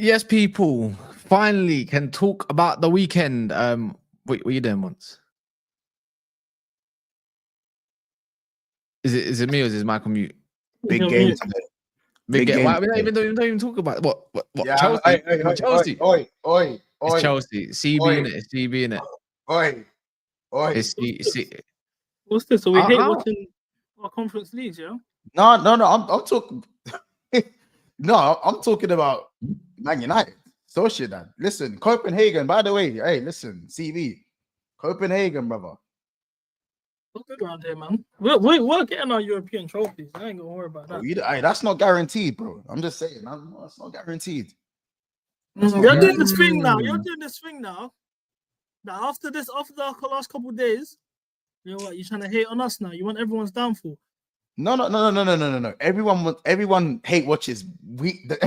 Yes, people finally can talk about the weekend. What are you doing, once? Is it me or is it Michael mute? Big game today. Big game. Why we don't even talk about what Yeah, Chelsea? Chelsea. Oi. It's Chelsea. CB in it. It's CB in it. Oi. It's C. What's this? So we hate watching our conference leagues, yeah? No. I'm talking. No, I'm talking about Man United. Sociedad. Listen, Copenhagen. By the way, hey, listen, CV, Copenhagen, brother. We're good around here, man. We're getting our European trophies. I ain't gonna worry about that. Hey, that's not guaranteed, bro. I'm just saying, that's not guaranteed. You're doing this thing now. Now after the last couple of days, you know what? You're trying to hate on us now. You want everyone's downfall. No. Everyone hate watches.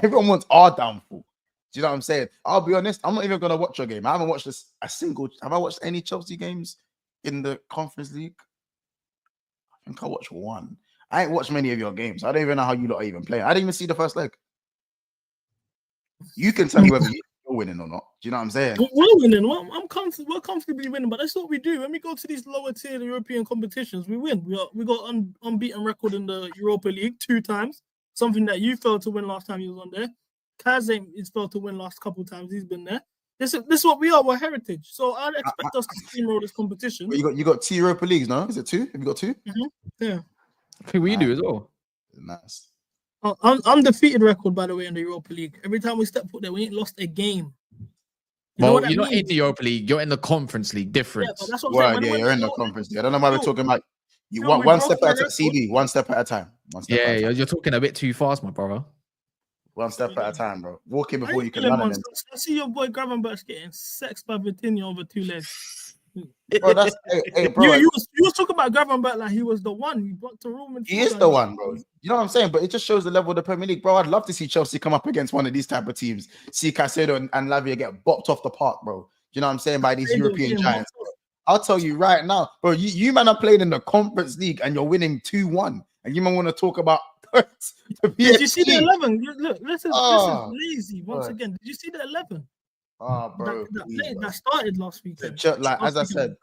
Everyone wants our downfall. Do you know what I'm saying? I'll be honest. I'm not even gonna watch your game. I haven't watched Have I watched any Chelsea games in the Conference League? I think I watched one. I ain't watched many of your games. I don't even know how you lot are even playing. I didn't even see the first leg. You can tell me whether you're winning or not. Do you know what I'm saying? We're winning. We're comfortably winning, but that's what we do. When we go to these lower tier European competitions, we win. We got unbeaten record in the Europa League 2 times. Something that you failed to win last time you was on there. Kaz is failed to win last couple of times. He's been there. This is what we are. We're heritage. So I'd expect us to steamroll this competition. You got 2 Europa Leagues, no? Is it 2? Have you got 2? Mm-hmm. Yeah. I think we do as well. Nice. Undefeated record, by the way, in the Europa League. Every time we step foot there, we ain't lost a game. You're not in the Europa League. You're in the Conference League. Difference. Yeah, that's what I'm saying. You're in the Conference League. I don't know why we're talking about. You want one step at a time. CB, one step at a time. You're talking a bit too fast, my brother. One step at a time, bro. Walk in before you can run. I see your boy Gravenberch getting sexed by Vitinha over 2 legs. Bro, that's bro. You was talking about Gravenberch like he was the one. He brought to room. He is the one, bro. You know what I'm saying? But it just shows the level of the Premier League, bro. I'd love to see Chelsea come up against one of these type of teams. See Caicedo and Lavia get bopped off the park, bro. You know what I'm saying? By these European giants. I'll tell you right now, bro. You man are playing in the Conference League and you're winning 2-1, and you man want to talk about. Did you see the 11? Look, this is lazy once again. Did you see the 11? Oh, bro, that started last weekend. Like as I said,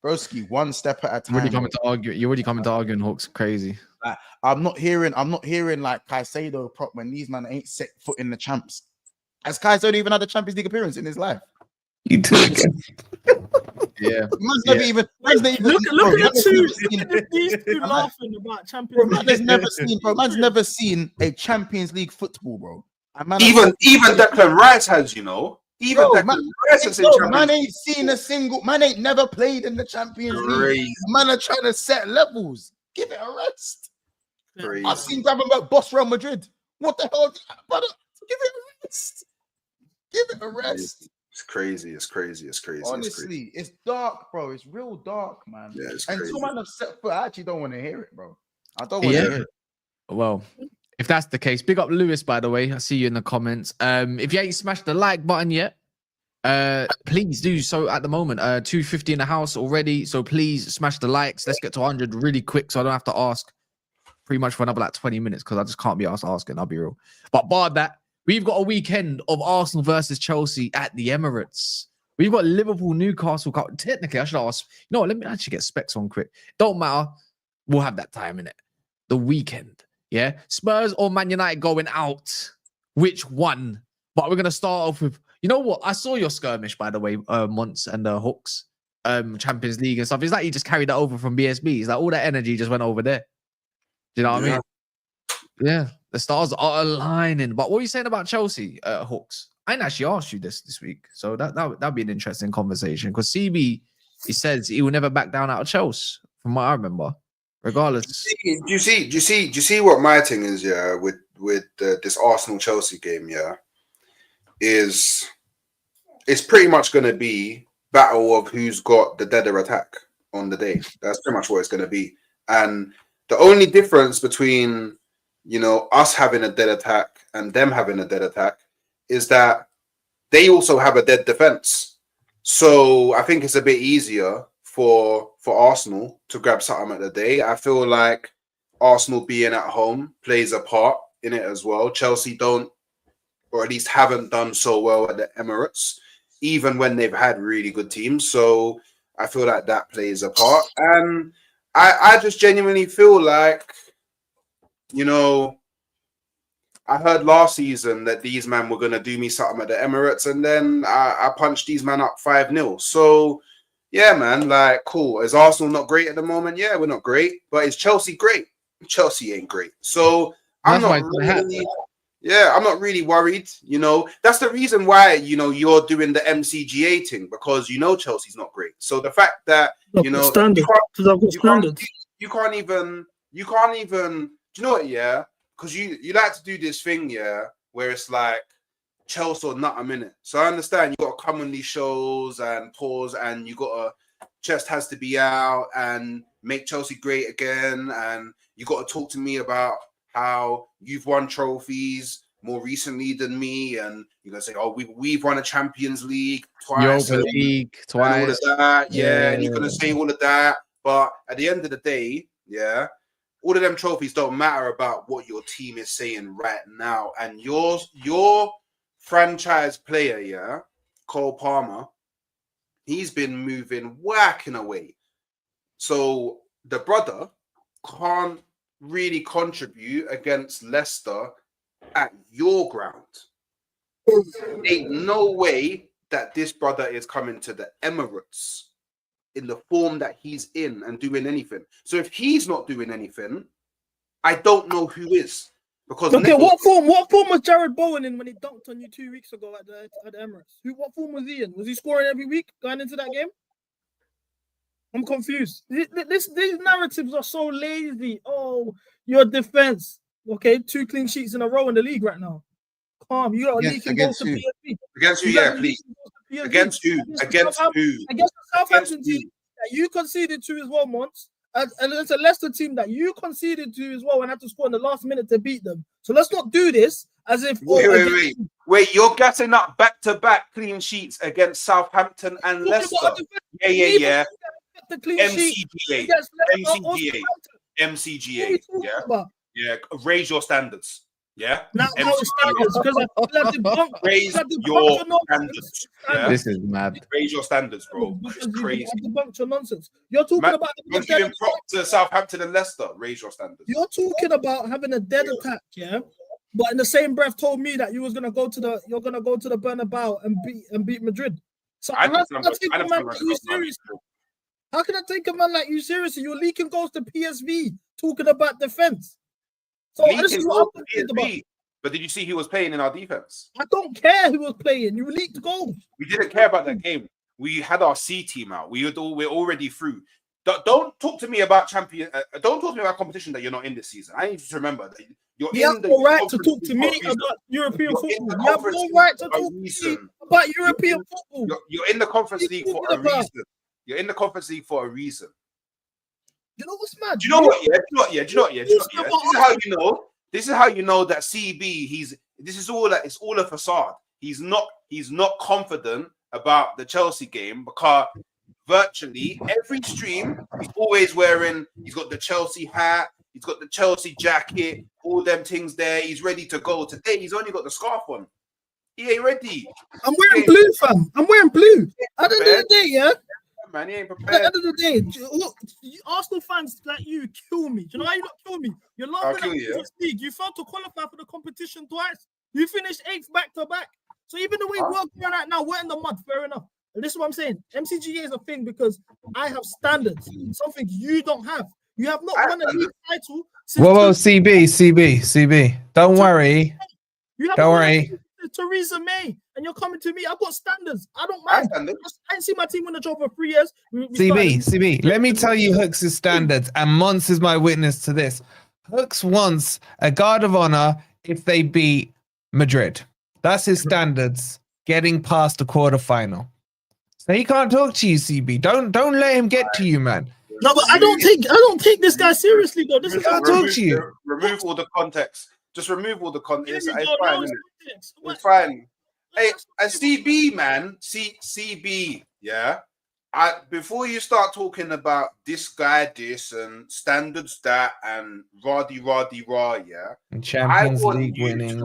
broski, one step at a time. You're already coming to argue, and Hawks crazy. Like, I'm not hearing like Caicedo prop when these man ain't set foot in the champs. Has Caicedo even had a Champions League appearance in his life? You do again. Yeah. Look at these two laughing about Champions League. Man's never seen a Champions League football, bro. Even Declan Rice has, you know. Declan Rice has man ain't seen a single. Man ain't never played in the Champions League. Man are trying to set levels. Give it a rest. Crazy. I've seen Gravenberch boss Real Madrid. What the hell, brother? Give it a rest. Give it a rest. It's crazy. Honestly, it's dark, bro. It's real dark, man. Yeah, it's and crazy. someone have set foot. I actually don't want to hear it, bro. I don't want to hear it. Well, if that's the case, big up Lewis, by the way. I see you in the comments. If you ain't smashed the like button yet, please do so at the moment. 250 in the house already. So please smash the likes. Let's get to 100 really quick so I don't have to ask pretty much for another like 20 minutes because I just can't be asked asking. I'll be real. But bar that, we've got a weekend of Arsenal versus Chelsea at the Emirates. We've got Liverpool, Newcastle. Technically, I should ask. You know what? Let me actually get specs on quick. Don't matter. We'll have that time in it. The weekend. Yeah. Spurs or Man United going out. Which one? But we're going to start off with, you know what? I saw your skirmish, by the way, Monts and the Hawks, Champions League and stuff. It's like you just carried that over from BSB. It's like all that energy just went over there. Do you know what I mean? Yeah. The stars are aligning. But what are you saying about Chelsea, Hawks? I didn't actually ask you this week. So that'd be an interesting conversation. Because CB, he says he will never back down out of Chelsea, from what I remember. Regardless. Do you see what my thing is, yeah, with this Arsenal-Chelsea game, yeah? It's pretty much going to be battle of who's got the deader attack on the day. That's pretty much what it's going to be. And the only difference between, you know, us having a dead attack and them having a dead attack is that they also have a dead defense. So I think it's a bit easier for Arsenal to grab something at the day. I feel like Arsenal being at home plays a part in it as well. Chelsea don't or at least haven't done so well at the Emirates, even when they've had really good teams. So I feel like that plays a part. And I just genuinely feel like, you know, I heard last season that these men were going to do me something at the Emirates, and then I punched these men up 5-0. So, yeah, man, like, cool. Is Arsenal not great at the moment? Yeah, we're not great. But is Chelsea great? Chelsea ain't great. So, I'm not really worried. You know, that's the reason why, you know, you're doing the MCGA thing, because you know Chelsea's not great. So the fact that, you know, you can't even, do you know what, yeah? Because you like to do this thing, yeah, where it's like Chelsea or not a minute. So I understand you got to come on these shows and pause, and you got to, chest has to be out and make Chelsea great again. And you got to talk to me about how you've won trophies more recently than me. And you're going to say, oh, we've won a Champions League twice. Europa League twice. And all of that. Yeah. And you're going to say all of that. But at the end of the day, yeah, all of them trophies don't matter about what your team is saying right now. And your franchise player, yeah, Cole Palmer, he's been moving, whacking away. So the brother can't really contribute against Leicester at your ground. Ain't no way that this brother is coming to the Emirates in the form that he's in and doing anything. So if he's not doing anything, I don't know who is. Because okay, what form was Jared Bowen in when he dunked on you 2 weeks ago at the Emirates? What form was he in? Was he scoring every week going into that game? I'm confused. These narratives are so lazy. Oh, your defense. Okay, 2 clean sheets in a row in the league right now. Calm. You got a leaking goal to PSV. Against who? Yeah, please. Against who? Against who? Against the Southampton team that you conceded to as well once. And it's a Leicester team that you conceded to as well and had to score in the last minute to beat them. So let's not do this as if... Wait, you're gassing up back-to-back clean sheets against Southampton and Leicester. Yeah. The clean MCGA. MCGA. Yeah. Raise your standards. Yeah. Not our standards, because raise your standards. Yeah? This is mad. Raise your standards, bro. It's crazy. A bunch of nonsense. You're talking about giving props to Southampton and Leicester. Raise your standards. You're talking about having a dead attack, yeah. But in the same breath, told me that you're gonna go to the Bernabeu and beat Madrid. So how can I take a man like you seriously? How can I take a man like you seriously? You're leaking goals to PSV, talking about defense. So this is what I'm thinking about. But did you see he was playing in our defense? I don't care who was playing. You leaked goals. We didn't care about that game. We had our C team out. We're already through. Don't talk to me about champion. Don't talk to me about competition that you're not in this season. I need you to remember that you're you have no right to talk to me about European football. You have no right to talk to me about European football. You're in the Conference League for a reason. You're in the Conference League for a reason. You know what's mad? Do you know what? Yeah. This is how you know that CB. This is all that. It's all a facade. He's not confident about the Chelsea game because virtually every stream he's always wearing. He's got the Chelsea hat. He's got the Chelsea jacket. All them things there. He's ready to go. Today he's only got the scarf on. He ain't ready. I'm wearing blue, fam. I'm wearing blue. At the end of the day, yeah. Man, he ain't prepared. At the end of the day, look, Arsenal fans like you kill me. Do you know how you not kill me? You're laughing at the league. You failed to qualify for the competition twice. You finished 8th back to back. So even the way we're going right now, we're in the mud. Fair enough. And this is what I'm saying. MCGA is a thing because I have standards. Something you don't have. You have not won a league title. Whoa, CB. Don't worry. Don't worry. Theresa May, and you're coming to me. I've got standards. I don't mind. I didn't see my team win the job for 3 years. CB. Let me tell you Hooks' standards, and Mons is my witness to this. Hooks wants a guard of honor if they beat Madrid. That's his standards. Getting past the quarterfinal. So he can't talk to you, CB. Don't let him get to you, man. No, but I don't take this guy seriously, though. This is how I talk to you. Remove all the context. Just remove all the context. It's fine, isn't it? It's fine. Hey, a CB, man. CB, yeah. Before you start talking about this guy, this and standards that and rah, yeah. And Champions League winning.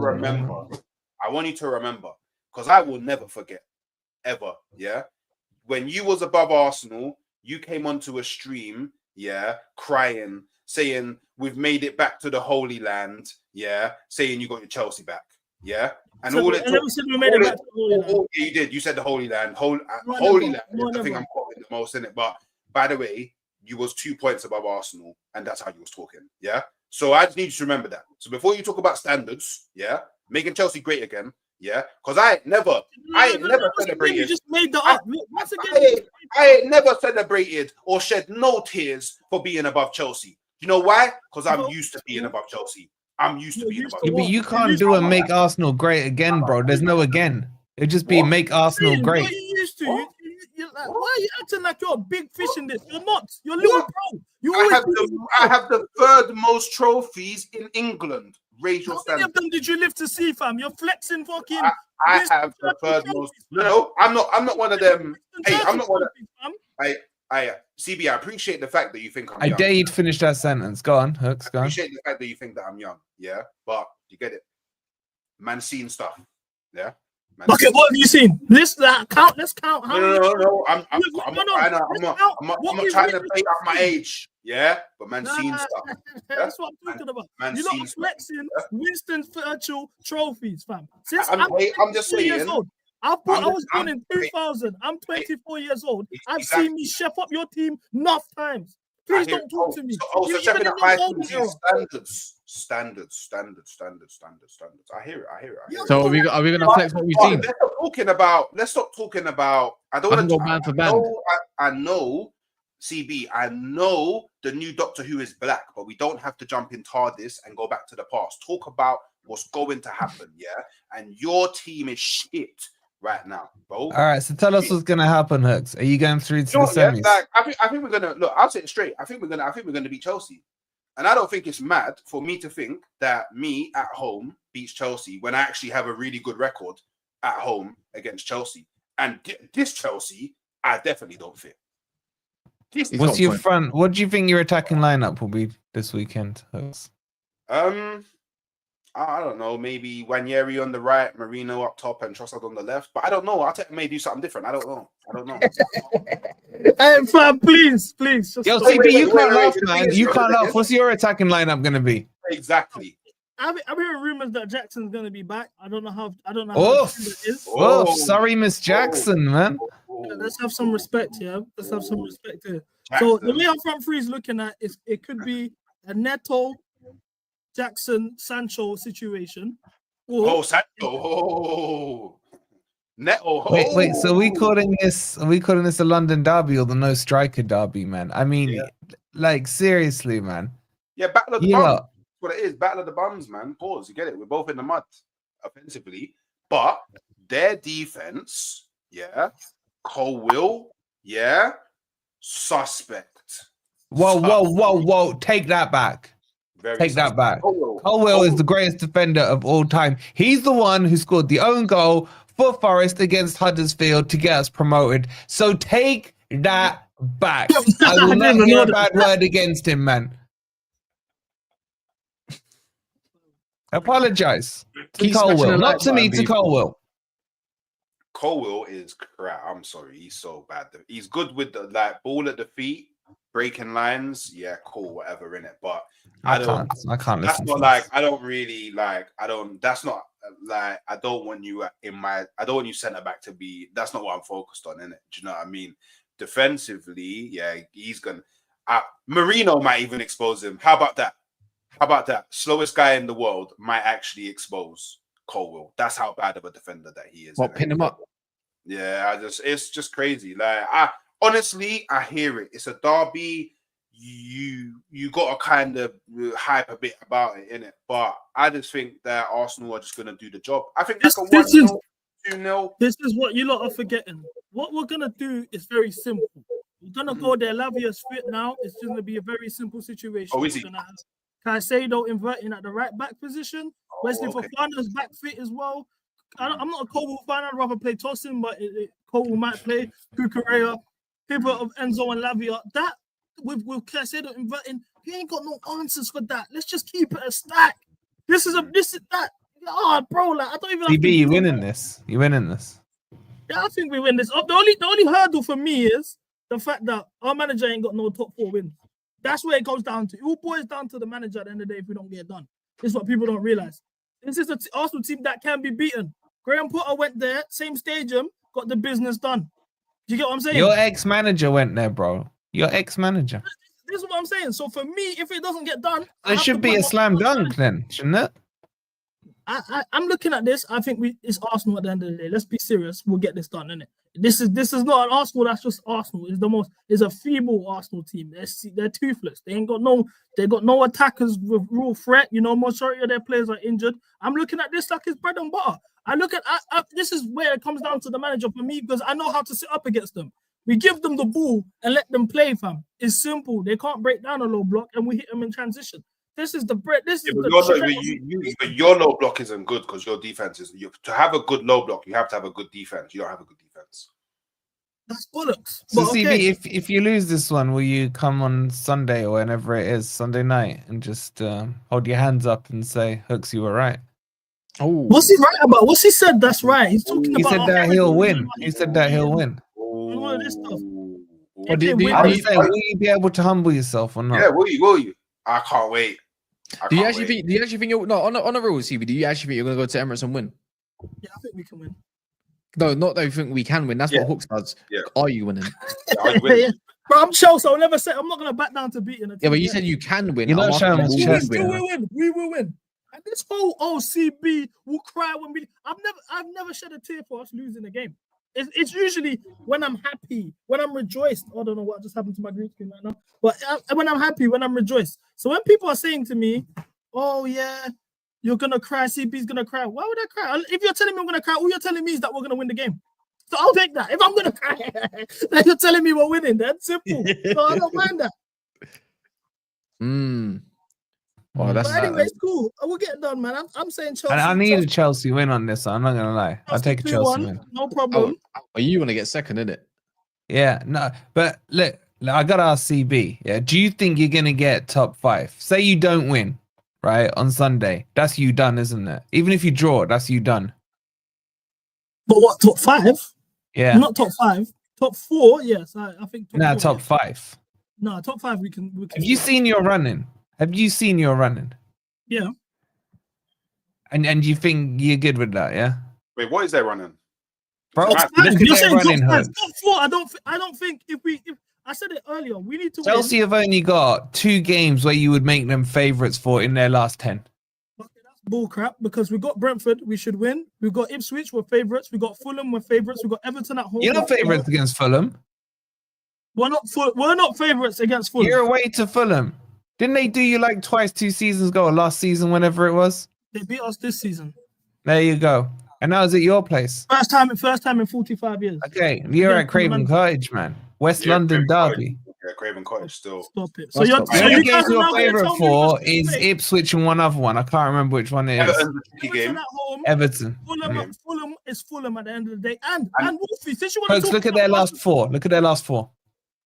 I want you to remember, because I will never forget, ever, yeah? When you was above Arsenal, you came onto a stream, yeah, crying, saying, we've made it back to the Holy Land, yeah, saying you got your Chelsea back, yeah? And So, all it I never said we made it back to the Holy Land. yeah, you did. You said the Holy Land. Holy No, Land never. is the thing I'm quoting the most in it. But by the way, you was 2 points above Arsenal, and that's how you was talking. Yeah. So I just need you to remember that. So before you talk about standards, yeah, making Chelsea great again, yeah, because I ain't never celebrated. You just made that up. Once again, I ain't never celebrated or shed no tears for being above Chelsea. You know why? Because I'm used to being above Chelsea. I'm used to being above Yeah, Chelsea. but you can't do a make Arsenal great again, bro. There's no again. It'd just be make Arsenal great. What you used to? You're like, why are you acting like you're a big fish in this? You're not. You're a little bro. I have the third most trophies in England. Raise your How many standard. of them did you live to see, fam? You're flexing fucking. I have the third most. No, I'm not one of them. Hey, I'm not one of. CB, I appreciate the fact that you think I'm I young. dare you to finish that sentence. Go on, Hooks. Go I on. appreciate the fact that you think that I'm young. Yeah, but you get it. Man, seen stuff. Yeah. Okay, what have you seen? Let's count. No. I'm not trying to play up my age. Yeah, but man, seen stuff. That's what I'm talking about. You're not flexing Winston Churchill trophies, fam. Since I'm just saying. Years old. I was born in 2000. I'm 24 years old. I've seen me chef up your team enough times. Please don't talk to me. So chefing up my team, standards. I hear it. So are we gonna flex what we've seen? Let's stop talking about. I don't want to go band for band. I know, CB. I know the new Doctor Who is black, but we don't have to jump in TARDIS and go back to the past. Talk about what's going to happen, yeah. And your team is shit right now, bro. All right, so tell us what's gonna happen, Hooks. Are you going through to the semis? I think we're gonna look. I'll say it straight. I think we're gonna beat Chelsea, and I don't think it's mad for me to think that me at home beats Chelsea when I actually have a really good record at home against Chelsea. And this Chelsea, I definitely don't fit. What's your front? What do you think your attacking lineup will be this weekend, Hooks? I don't know, maybe Wanyeri on the right, Marino up top, and Trossard on the left. But I don't know. Arteta may do something different. I don't know. Hey, fam, please. Yo, CB, you can't laugh, man. You can't laugh. What's your attacking lineup gonna be? Exactly. I'm hearing rumors that Jackson's gonna be back. I don't know how. Oof. It is. Oof. Sorry, Miss Jackson, man. Let's have some respect here. So the way our front three is looking at is it could be a Neto, Jackson, Sancho situation. Sancho. Neto. Wait. So are we calling this a London derby or the no striker derby, man? I mean, like seriously, man. Yeah, battle of the bums. That's what it is. Battle of the bums, man. Pause. You get it. We're both in the mud offensively, but their defense, Cole, suspect. Whoa. Take that back. Take that back. Colwell is the greatest defender of all time. He's the one who scored the own goal for Forest against Huddersfield to get us promoted. So take that back. I will not hear a bad word against him, man. Apologize to Colwell, not to me, to Colwell. Colwell is crap. I'm sorry, he's so bad. He's good with the ball at the feet, breaking lines. Yeah, cool, whatever in it. But I can't listen. That's not I don't really I don't. That's not I don't want you I don't want you centre back to be. That's not what I'm focused on, innit? Do you know what I mean? Defensively, he's gonna. Marino might even expose him. How about that? Slowest guy in the world might actually expose Colwell. That's how bad of a defender that he is. Pin him up? Yeah, it's just crazy. Honestly, I hear it. It's a derby. You got to kind of hype a bit about it, innit? But I just think that Arsenal are just going to do the job. I think that's a 1-0, 2-0. This is what you lot are forgetting. What we're going to do is very simple. We're going to go there. Lavia's fit now. It's going to be a very simple situation. Oh, is he? Caicedo inverting at the right back position. Wesley Fofana's back fit as well. I'm not a Cole fan. I'd rather play Tosin, but Cole might play Cucurella. People of Enzo and Lavia. That with Caicedo inverting, you ain't got no answers for that. Let's just keep it a stack. This is that. Oh, bro, like I don't even. have to CB, you do winning that. this? You winning this? Yeah, I think we win this. The only hurdle for me is the fact that our manager ain't got no top 4 wins. That's where it goes down to. It all boils down to the manager at the end of the day if we don't get it done. This is what people don't realize. This is an Arsenal team that can be beaten. Graham Potter went there, same stadium, got the business done. Do you get what I'm saying? Your ex-manager went there, bro. Your ex-manager. This is what I'm saying. So for me, if it doesn't get done, It should be a slam dunk then, shouldn't it? I'm looking at this. I think it's Arsenal at the end of the day. Let's be serious. We'll get this done, innit? This is not an Arsenal that's just Arsenal. It's a feeble Arsenal team. They're toothless. They got no attackers with real threat. You know, majority of their players are injured. I'm looking at this like it's bread and butter. This is where it comes down to the manager for me because I know how to sit up against them. We give them the ball and let them play, fam. It's simple. They can't break down a low block and we hit them in transition. This is the bread. But your low block isn't good because your defense is. To have a good low block, you have to have a good defense. You don't have a good defense. That's bollocks. So But CB, okay. if you lose this one, will you come on Sunday or whenever it is, Sunday night, and just hold your hands up and say, Hooks, you were right? Oh, What's he right about? What's he said? That's right. He's talking He about. said that he'll win. He said that he'll win. All of this stuff. Or do you- I'm saying, will you be able to humble yourself or not? Yeah, will you? I can't wait. do you actually think you're on a real CB? Do you actually think you're gonna go to Emirates and win? Yeah, I think we can win. No, not that you think we can win. That's what Hooks does. Yeah. Are you winning? Yeah. Bro, I'm Chelsea. I'll never say I'm not gonna back down to beating a team. Yeah, but you said you can win. You're not I'm showing asking us you chest, will man. win. We will win. And this whole CB will cry when we. I've never shed a tear for us losing the game. It's usually when I'm happy, when I'm rejoiced. I don't know what just happened to my green screen right now, but when I'm happy, when I'm rejoiced. So when people are saying to me, "Oh yeah, you're gonna cry," CB's gonna cry. Why would I cry? If you're telling me I'm gonna cry, all you're telling me is that we're gonna win the game. So I'll take that. If I'm gonna cry, then you're telling me we're winning. That's simple. So I don't mind that. Well, that's But anyway, it's cool. I will get it done, man. I'm saying Chelsea. And I need a Chelsea, Chelsea win on this. I'm not gonna lie. I'll take a Chelsea 2-1, win. no problem. Are you gonna get second in it? Yeah, no, but look, I gotta ask CB. Yeah, do you think you're gonna get top 5? Say you don't win, right, on Sunday. That's you done, isn't it? Even if you draw, that's you done. But what, top 5? Yeah. Not top 5. Top 4, yes. I think top 4. Top yes. 5. No, top 5 we can. Have you seen your running? Yeah. And you think you're good with that, yeah? Wait, what is they running? Bro, Top look 5. at You're their saying running, top 5. Hooks. Top 4. I don't think if I said it earlier, we need to Chelsea have only got 2 games where you would make them favourites for in their last 10. win. Okay, that's bull crap because we got Brentford, we should win. We got Ipswich, we're favourites. We got Fulham, we're favourites. We got Everton at home. You're not favourites against Fulham. We're not favourites against Fulham. You're away to Fulham. Didn't they do you like twice 2 seasons ago or last season, whenever it was? They beat us this season. There you go. And now is at your place. First time in 45 years. Okay, you're Yeah, at Craven Cottage, man. West London Craven derby. Cottage. Yeah, Craven Cottage still. Stop it. That's So not- The you only guys game are you're now going to favourite tell me for what's the is fate. Ipswich and one other one. I can't remember which one it is. Everton's a tricky Everton game. at home. Everton. Fulham is Fulham at the end of the day. And Wolfie, since you want to Folks, talk look at their last 4. Look at their last 4.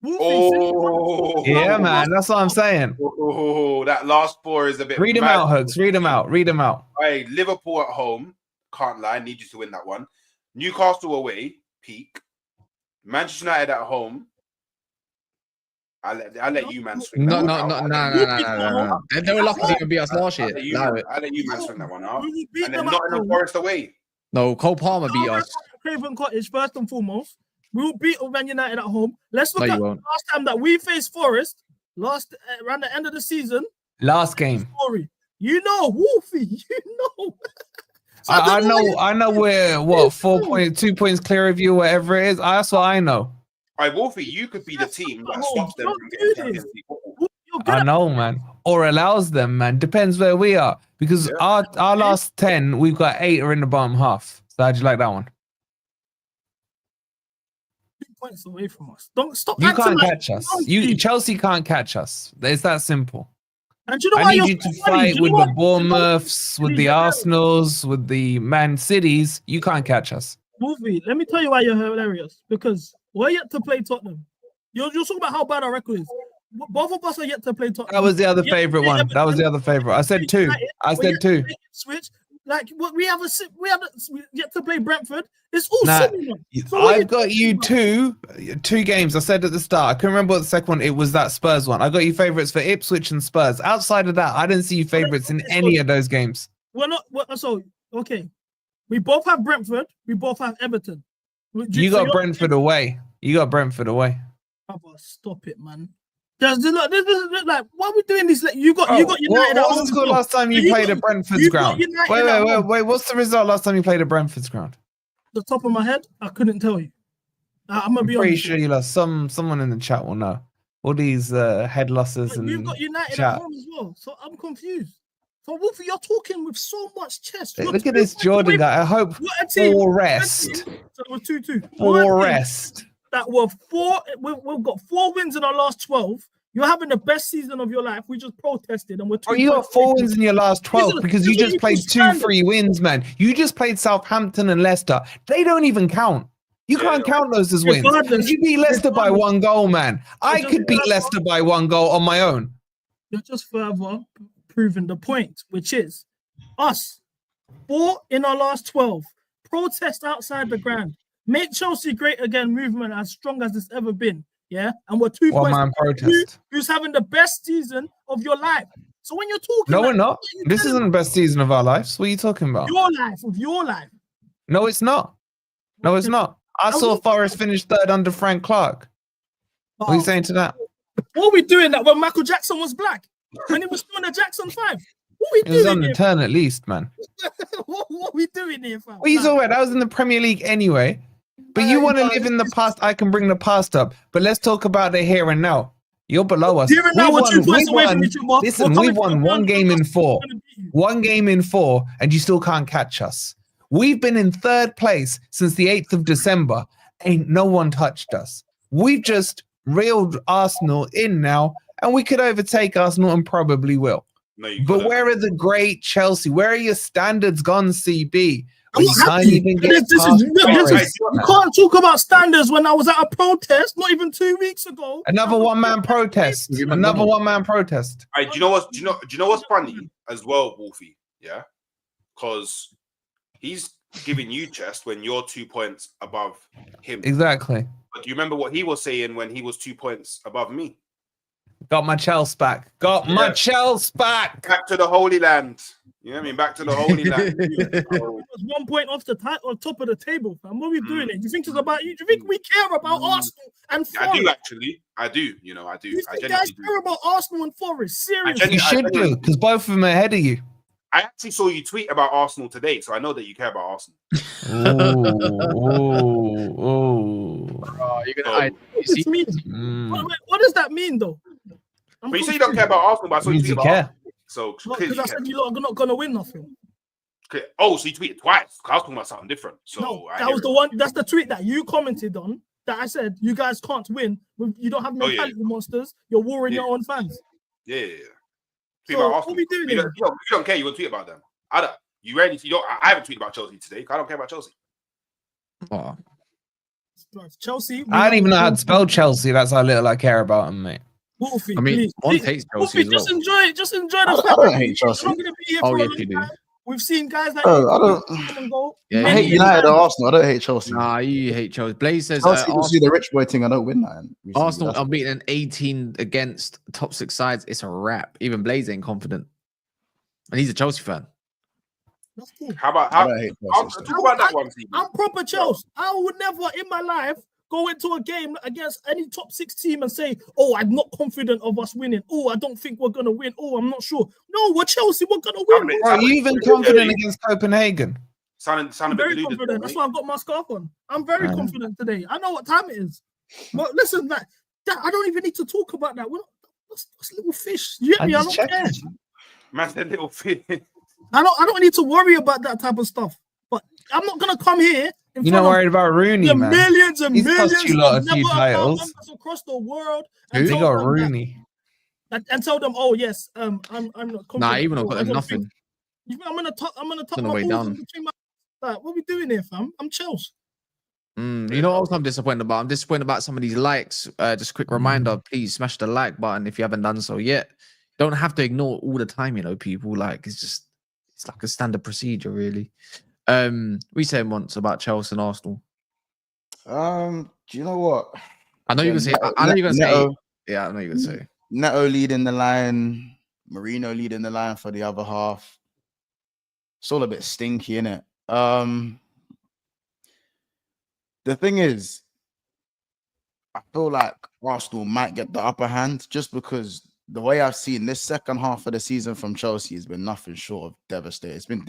Wolfie, Oh, Yeah, man. That's what I'm saying. Oh, that last 4 is a bit. Read them mad. out, Hooks. Read them out. Read them out. Hey, Liverpool at home. Can't lie. Need you to win that one. Newcastle away. Peak. Manchester United at home. I'll let you man swing. No. that They were lucky to even beat us last year. Allow it. I'll let you man swing that one out. We will beat And them then at Nottingham home. Forest away. No, Cole Palmer beat us. Craven Cottage, first and foremost. We will beat Man United at home. Let's No, look you at the won't. last time that we faced Forest, around the end of the season. Last game. Story. You know, Wolfie, you know. So I don't why I know we're what 2 points clear of you, whatever it is. That's what I know. All right, Wolfie, you could be the team that stops them Don't from do getting this. Champions League football. you're good I at- know, man. Or allows them, man. Depends where we are. Because Yeah. our last 10, we've got 8 are in the bottom half. So how'd you like that one? 2 points away from us. Don't stop. You acting can't like catch us. monkey. Chelsea can't catch us. It's that simple. And you know I why need you're you to so funny? fight Do you with know the what- Bournemouths, with the Yeah. Arsenals, with the Man Cities. You can't catch us. Wolfie, let me tell you why you're hilarious. Because we're yet to play Tottenham. You're talking about how bad our record is. Both of us are yet to play Tottenham. That was the other Yeah, favorite yeah, one. but That was the then- other favorite. I said 2. I We're said yet to 2. play Switch. Like what we have we yet to play Brentford. It's all Nah, similar. So what I've you got you talking two games. I said at the start. I couldn't remember what the second one. It was that Spurs one. I got you favourites for Ipswich and Spurs. Outside of that, I didn't see you favourites in any of those games. We're not. So okay, we both have Brentford. We both have Everton. You got Brentford away. You got Brentford away. Stop it, man. This like, why are we doing this? Like, you got United. What was the score last time you played at Brentford's ground? Wait. What's the result last time you played at Brentford's ground? The top of my head, I couldn't tell you. I'm gonna be pretty honest. sure you lost. Someone in the chat will know. All these head losses and you've got United chat. at home as well, so I'm confused. So Wolfie, you're talking with so much chest. Look at this Jordan guy. I hope for rest. So it was 2-2. For rest. That were four. We've got 4 wins in our last 12. You're having the best season of your life. We just protested and we're. Oh, you got 4 wins in your last 12 because you just played 2-3 wins, man. You just played Southampton and Leicester. They don't even count. You can't count those as wins. You beat Leicester by 1 goal, man. I could beat Leicester by 1 goal on my own. You're just further proving the point, which is us 4 in our last 12. Protest outside the ground. Make Chelsea great again. Movement as strong as it's ever been. Yeah, and we're 2 points. Man protest. Who's having the best season of your life? So when you're talking, no, we're not. This isn't the best season of our lives. What are you talking about? Your life. No, it's not. No, it's not. I saw Forest finish 3rd under Frank Clark. What are you saying to that? What are we doing that when Michael Jackson was black? When he was still in the Jackson 5? What are we doing? It was on the turn at least, man. what are we doing here, fam? What are you talking about? That was in the Premier League anyway. But you want to live in the past, I can bring the past up. But let's talk about the here and now. You're below us. Here and now, we're 2 points away from each other. Listen, we've won 1 game in 4. 1 game in 4, and you still can't catch us. We've been in 3rd place since the 8th of December. Ain't no one touched us. We've just reeled Arsenal in now, and we could overtake Arsenal and probably will. No, but where are the great Chelsea? Where are your standards gone, CB? You can't talk about standards when I was at a protest not even 2 weeks ago. Another one-man protest. Another one-man protest. Do you know what? Do you know what's funny as well, Wolfie? Yeah, because he's giving you chest when you're 2 points above him. Exactly. But do you remember what he was saying when he was 2 points above me? Got my Chelsea back. My Chelsea back. Back to the Holy Land. You know what I mean? Back to the Holy Land. It was 1 point off the top of the table, fam. What are we doing? Do you think it's about you? Do you think we care about Arsenal and Forest? I do actually. I do. You know, I do. You think guys care about Arsenal and Forest? Seriously, you should do because both of them are ahead of you. I actually saw you tweet about Arsenal today, so I know that you care about Arsenal. You're gonna. What does that mean, though? But you say you don't care about Arsenal, but I saw you tweet about Arsenal. So because I said you're not gonna win nothing. Okay. Oh, so you tweeted twice. I was talking about something different. So no, that was the one. That's the tweet that you commented on. That I said you guys can't win. You don't have mentality monsters. You're warring your own fans. Yeah. So what are we doing? You don't care. You want to tweet about them. I don't. You ready? You don't. I haven't tweeted about Chelsea today. I don't care about Chelsea. Oh. Chelsea. I don't even know how to spell Chelsea. That's how little I care about them, mate. Wolfie, I mean, one hates Chelsea Wolfie, as well. just enjoy the fact. I don't hate Chelsea. Yes, you do. We've seen guys like I hate United or Arsenal. I don't hate Chelsea. Nah, you hate Chelsea. Blaze says Chelsea, the rich boy thing. I don't win that. Arsenal are beating an 18 against top 6 sides. It's a wrap. Even Blaze ain't confident, and he's a Chelsea fan. That's cool. How about talk about that one? I'm proper Chelsea. I would never in my life go into a game against any top 6 team and say, "Oh, I'm not confident of us winning. Oh, I don't think we're gonna win. Oh, I'm not sure." No, we're Chelsea. We're gonna win. Are you even confident against Copenhagen? Sound very confident. That's why I've got my scarf on. I'm very confident today. I know what time it is. But listen, that I don't even need to talk about that. That's little fish. You get me? I don't care. Man said little fish. I don't need to worry about that type of stuff. But I'm not gonna come here. You're not worried about Rooney, man. Millions and millions cost you a few titles across the world. They got Rooney. And tell them, oh yes, I'm not confident. Nah, even I've got nothing. I'm gonna tuck my balls in between my. What are we doing here, fam? I'm Chelsea. You know what else I'm disappointed about? I'm disappointed about some of these likes. Just a quick reminder, please smash the like button if you haven't done so yet. Don't have to ignore all the time, people. Like it's it's like a standard procedure, really. We saying once about Chelsea and Arsenal. Do you know what? I know you're gonna say. I know you're gonna say. Yeah, I know you're gonna say. Neto leading the line, Marino leading the line for the other half. It's all a bit stinky, innit? The thing is, I feel like Arsenal might get the upper hand just because the way I've seen this second half of the season from Chelsea has been nothing short of devastating. It's been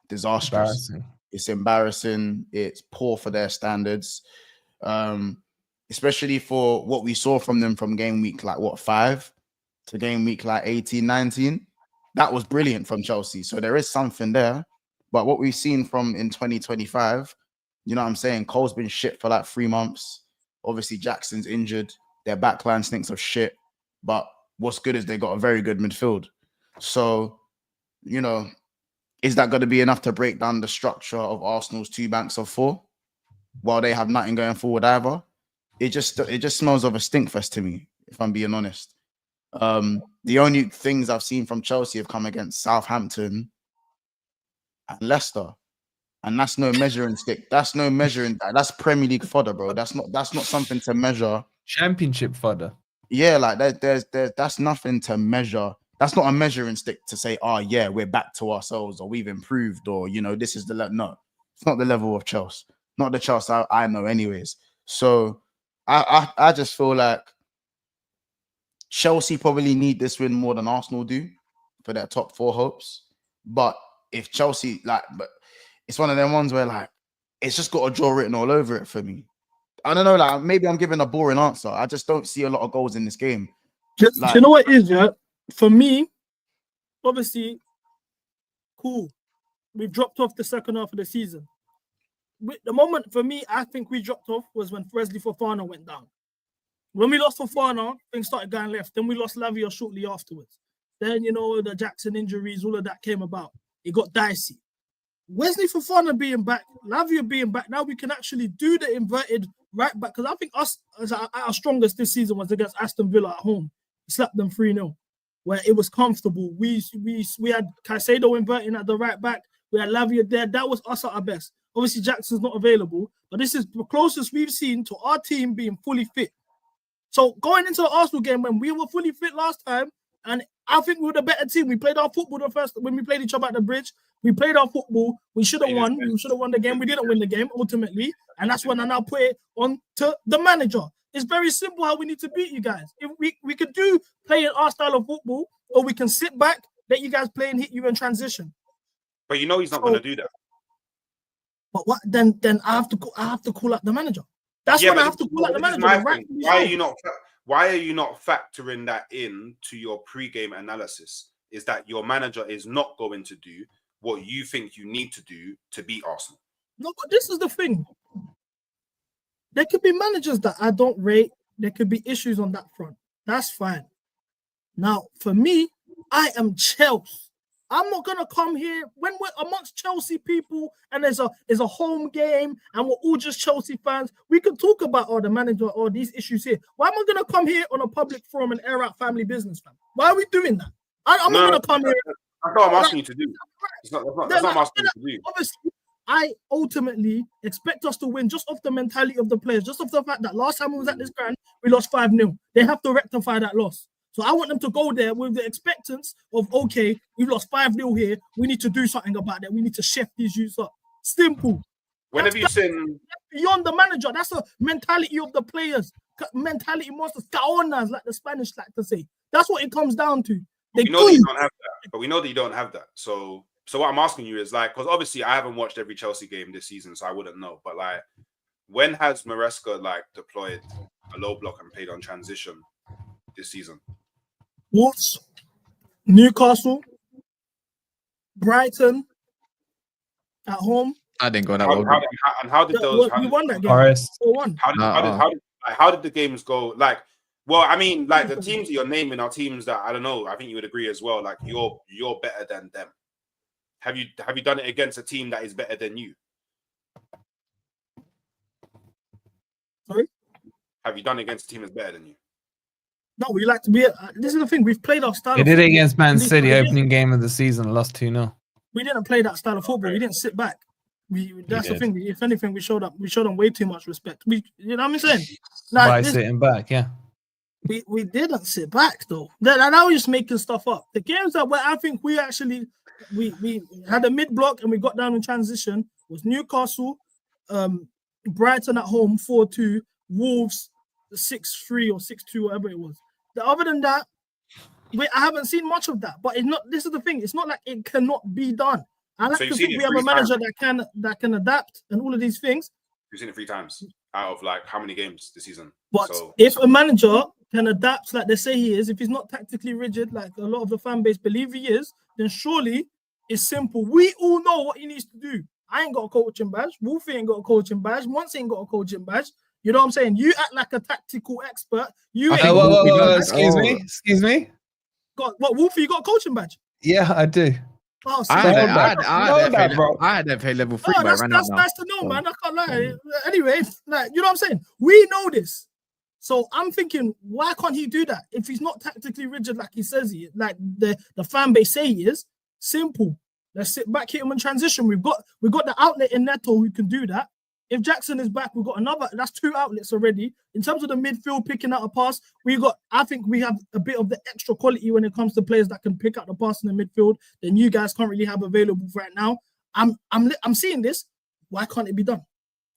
disastrous. Embarrassing. It's embarrassing. It's poor for their standards. Especially for what we saw from them from game week like 5 to game week like 18, 19. That was brilliant from Chelsea. So there is something there. But what we've seen from in 2025, you know what I'm saying? Cole's been shit for like 3 months. Obviously, Jackson's injured. Their backline stinks of shit. But what's good is they got a very good midfield. So, you know, is that going to be enough to break down the structure of Arsenal's 2 banks of 4 while they have nothing going forward either? It just smells of a stink fest to me, if I'm being honest. The only things I've seen from Chelsea have come against Southampton and Leicester. And that's no measuring stick. That's no measuring. That's Premier League fodder, bro. That's not something to measure. Championship fodder. Yeah, like there's that's nothing to measure. That's not a measuring stick to say, oh yeah, we're back to ourselves or we've improved or you know this is the no. It's not the level of Chelsea. Not the Chelsea I know, anyways. So I just feel like Chelsea probably need this win more than Arsenal do for their top 4 hopes. But if Chelsea but it's one of them ones where like it's just got a draw written all over it for me. I don't know, like maybe I'm giving a boring answer. I just don't see a lot of goals in this game. Like, you know what it is, yeah? For me, obviously, cool. We've dropped off the second half of the season. The moment for me, I think we dropped off was when Wesley Fofana went down. When we lost Fofana, things started going left. Then we lost Lavia shortly afterwards. Then, you know, the Jackson injuries, all of that came about. It got dicey. Wesley Fofana being back, Lavia being back, now we can actually do the inverted right back. Because I think us, at our strongest this season was against Aston Villa at home. We slapped them 3-0, where it was comfortable. We had Caicedo inverting at the right back. We had Lavia there. That was us at our best. Obviously, Jackson's not available, but this is the closest we've seen to our team being fully fit. So going into the Arsenal game when we were fully fit last time, and I think we were the better team. We played our football the first when we played each other at the bridge. We played our football. We should have won. We should have won the game. We didn't win the game ultimately, and that's when I now put it on to the manager. It's very simple how we need to beat you guys. If we could do playing our style of football, or we can sit back, let you guys play and hit you in transition. But you know he's not going to do that. But what? Then I have to call out the manager. That's when I have to call out the manager. Why are you not factoring that in to your pre-game analysis? Is that your manager is not going to do what you think you need to do to beat Arsenal? No, but this is the thing. There could be managers that I don't rate. There could be issues on that front. That's fine. Now, for me, I am Chelsea. I'm not gonna come here when we're amongst Chelsea people and there's a home game and we're all just Chelsea fans. We could talk about the manager or these issues here. Why am I gonna come here on a public forum and air out family business, fam? Why are we doing that? I'm not gonna come here. That's not what I'm asking you to do. That's not what I'm asking you to do. Obviously, I ultimately expect us to win just off the mentality of the players, just off the fact that last time we was at this ground, we lost 5-0. They have to rectify that loss. So I want them to go there with the expectance of, okay, we've lost 5-0 here. We need to do something about that. We need to shift these youths up. Simple. When have you seen... Beyond the manager, that's a mentality of the players. Mentality monsters, caonas, like the Spanish like to say. That's what it comes down to. We know that you don't have that. But we know that you don't have that. So what I'm asking you is like, because obviously I haven't watched every Chelsea game this season, so I wouldn't know. But like, when has Maresca like deployed a low block and played on transition this season? Wolves, Newcastle, Brighton, at home. I didn't go that well. How did those? We won that game. How did the games go? Like, well, I mean, like the teams that you're naming are teams that I don't know. I think you would agree as well. Like you're better than them. Have you done it against a team that is better than you? Sorry? Have you done it against a team that's better than you? No, we like to be. This is the thing. We've played our style. They of did it football. against Man We- City, we didn't- opening game of the season, lost 2-0. We didn't play that style of football. We didn't sit back. That's the thing. If anything, we showed them way too much respect. You know what I'm saying? By sitting back, yeah. We didn't sit back though. That was just making stuff up. The games that where I think we actually we had a mid block and we got down in transition was Newcastle, Brighton at home 4-2, Wolves 6-3 or 6-2, whatever it was. Other than that, I haven't seen much of that. But it's not. This is the thing. It's not like it cannot be done. I like to think we have a manager that can adapt and all of these things. You've seen it 3 times out of like how many games this season? But if a manager can adapt like they say he is, if he's not tactically rigid like a lot of the fan base believe he is, then surely it's simple. We all know what he needs to do. I ain't got a coaching badge. Wolfie ain't got a coaching badge. Monts ain't got a coaching badge. You know what I'm saying? You act like a tactical expert. You ain't excuse me. What, Wolfie, you got a coaching badge? Yeah, I do. Oh, I had that play level 3, but I ran out that's now. nice to know, man. I can't lie. Anyway, like, you know what I'm saying? We know this. So I'm thinking, why can't he do that? If he's not tactically rigid like he says he is, like the fan base say he is, simple. Let's sit back, hit him in transition. We've got the outlet in Neto who can do that. If Jackson is back, we've got that's 2 outlets already. In terms of the midfield picking out a pass, I think we have a bit of the extra quality when it comes to players that can pick out the pass in the midfield than you guys can't really have available right now. I'm seeing this. Why can't it be done?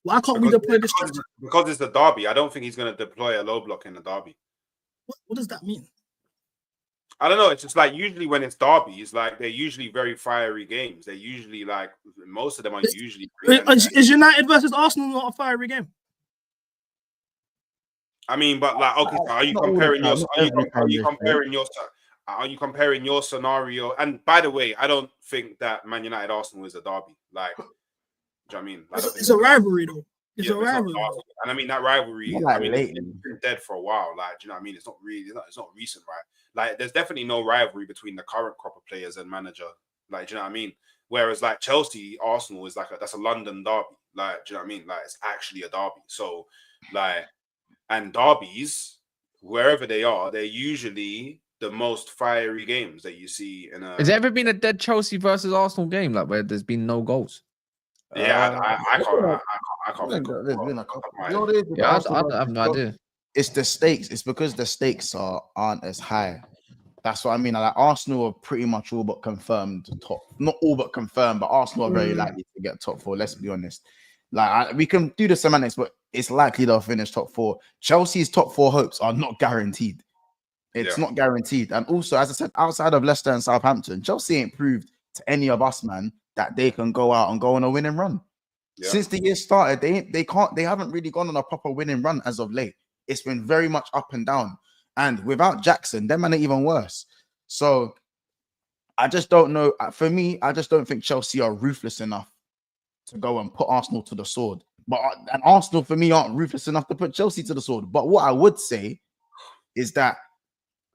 Why can't we deploy this structure? Because it's the derby. I don't think he's going to deploy a low block in the derby. What does that mean? I don't know. It's just like usually when it's derbies, like they're usually very fiery games. They're usually like most of them are usually. Is United versus Arsenal not a fiery game? I mean, but like, okay, so are you comparing your? Are you comparing your scenario? And by the way, I don't think that Man United Arsenal is a derby. Like, do you know what I mean? Like, it's a rivalry though. It's a rivalry. And I mean that rivalry. Like I mean, lately. it's been dead for a while. Like, do you know what I mean? It's not really. It's not recent, right? Like, there's definitely no rivalry between the current crop of players and manager. Like, do you know what I mean? Whereas like Chelsea, Arsenal is like that's a London derby. Like, do you know what I mean? Like, it's actually a derby. So, like, and derbies, wherever they are, they're usually the most fiery games that you see in a. Has there ever been a dead Chelsea versus Arsenal game like where there's been no goals? Yeah, I can't think of. There's been a couple. Yeah, I have no idea. It's the stakes. It's because the stakes aren't as high. That's what I mean. Like Arsenal are pretty much all but confirmed top. Not all but confirmed, but Arsenal are very likely to get top 4. Let's be honest. Like we can do the semantics, but it's likely they'll finish top 4. Chelsea's top 4 hopes are not guaranteed. It's not guaranteed. And also, as I said, outside of Leicester and Southampton, Chelsea ain't proved to any of us, man, that they can go out and go on a winning run. Yeah. Since the year started, they haven't really gone on a proper winning run as of late. It's been very much up and down. And without Jackson, them man are even worse. So I just don't know. For me, I just don't think Chelsea are ruthless enough to go and put Arsenal to the sword. And Arsenal, for me, aren't ruthless enough to put Chelsea to the sword. But what I would say is that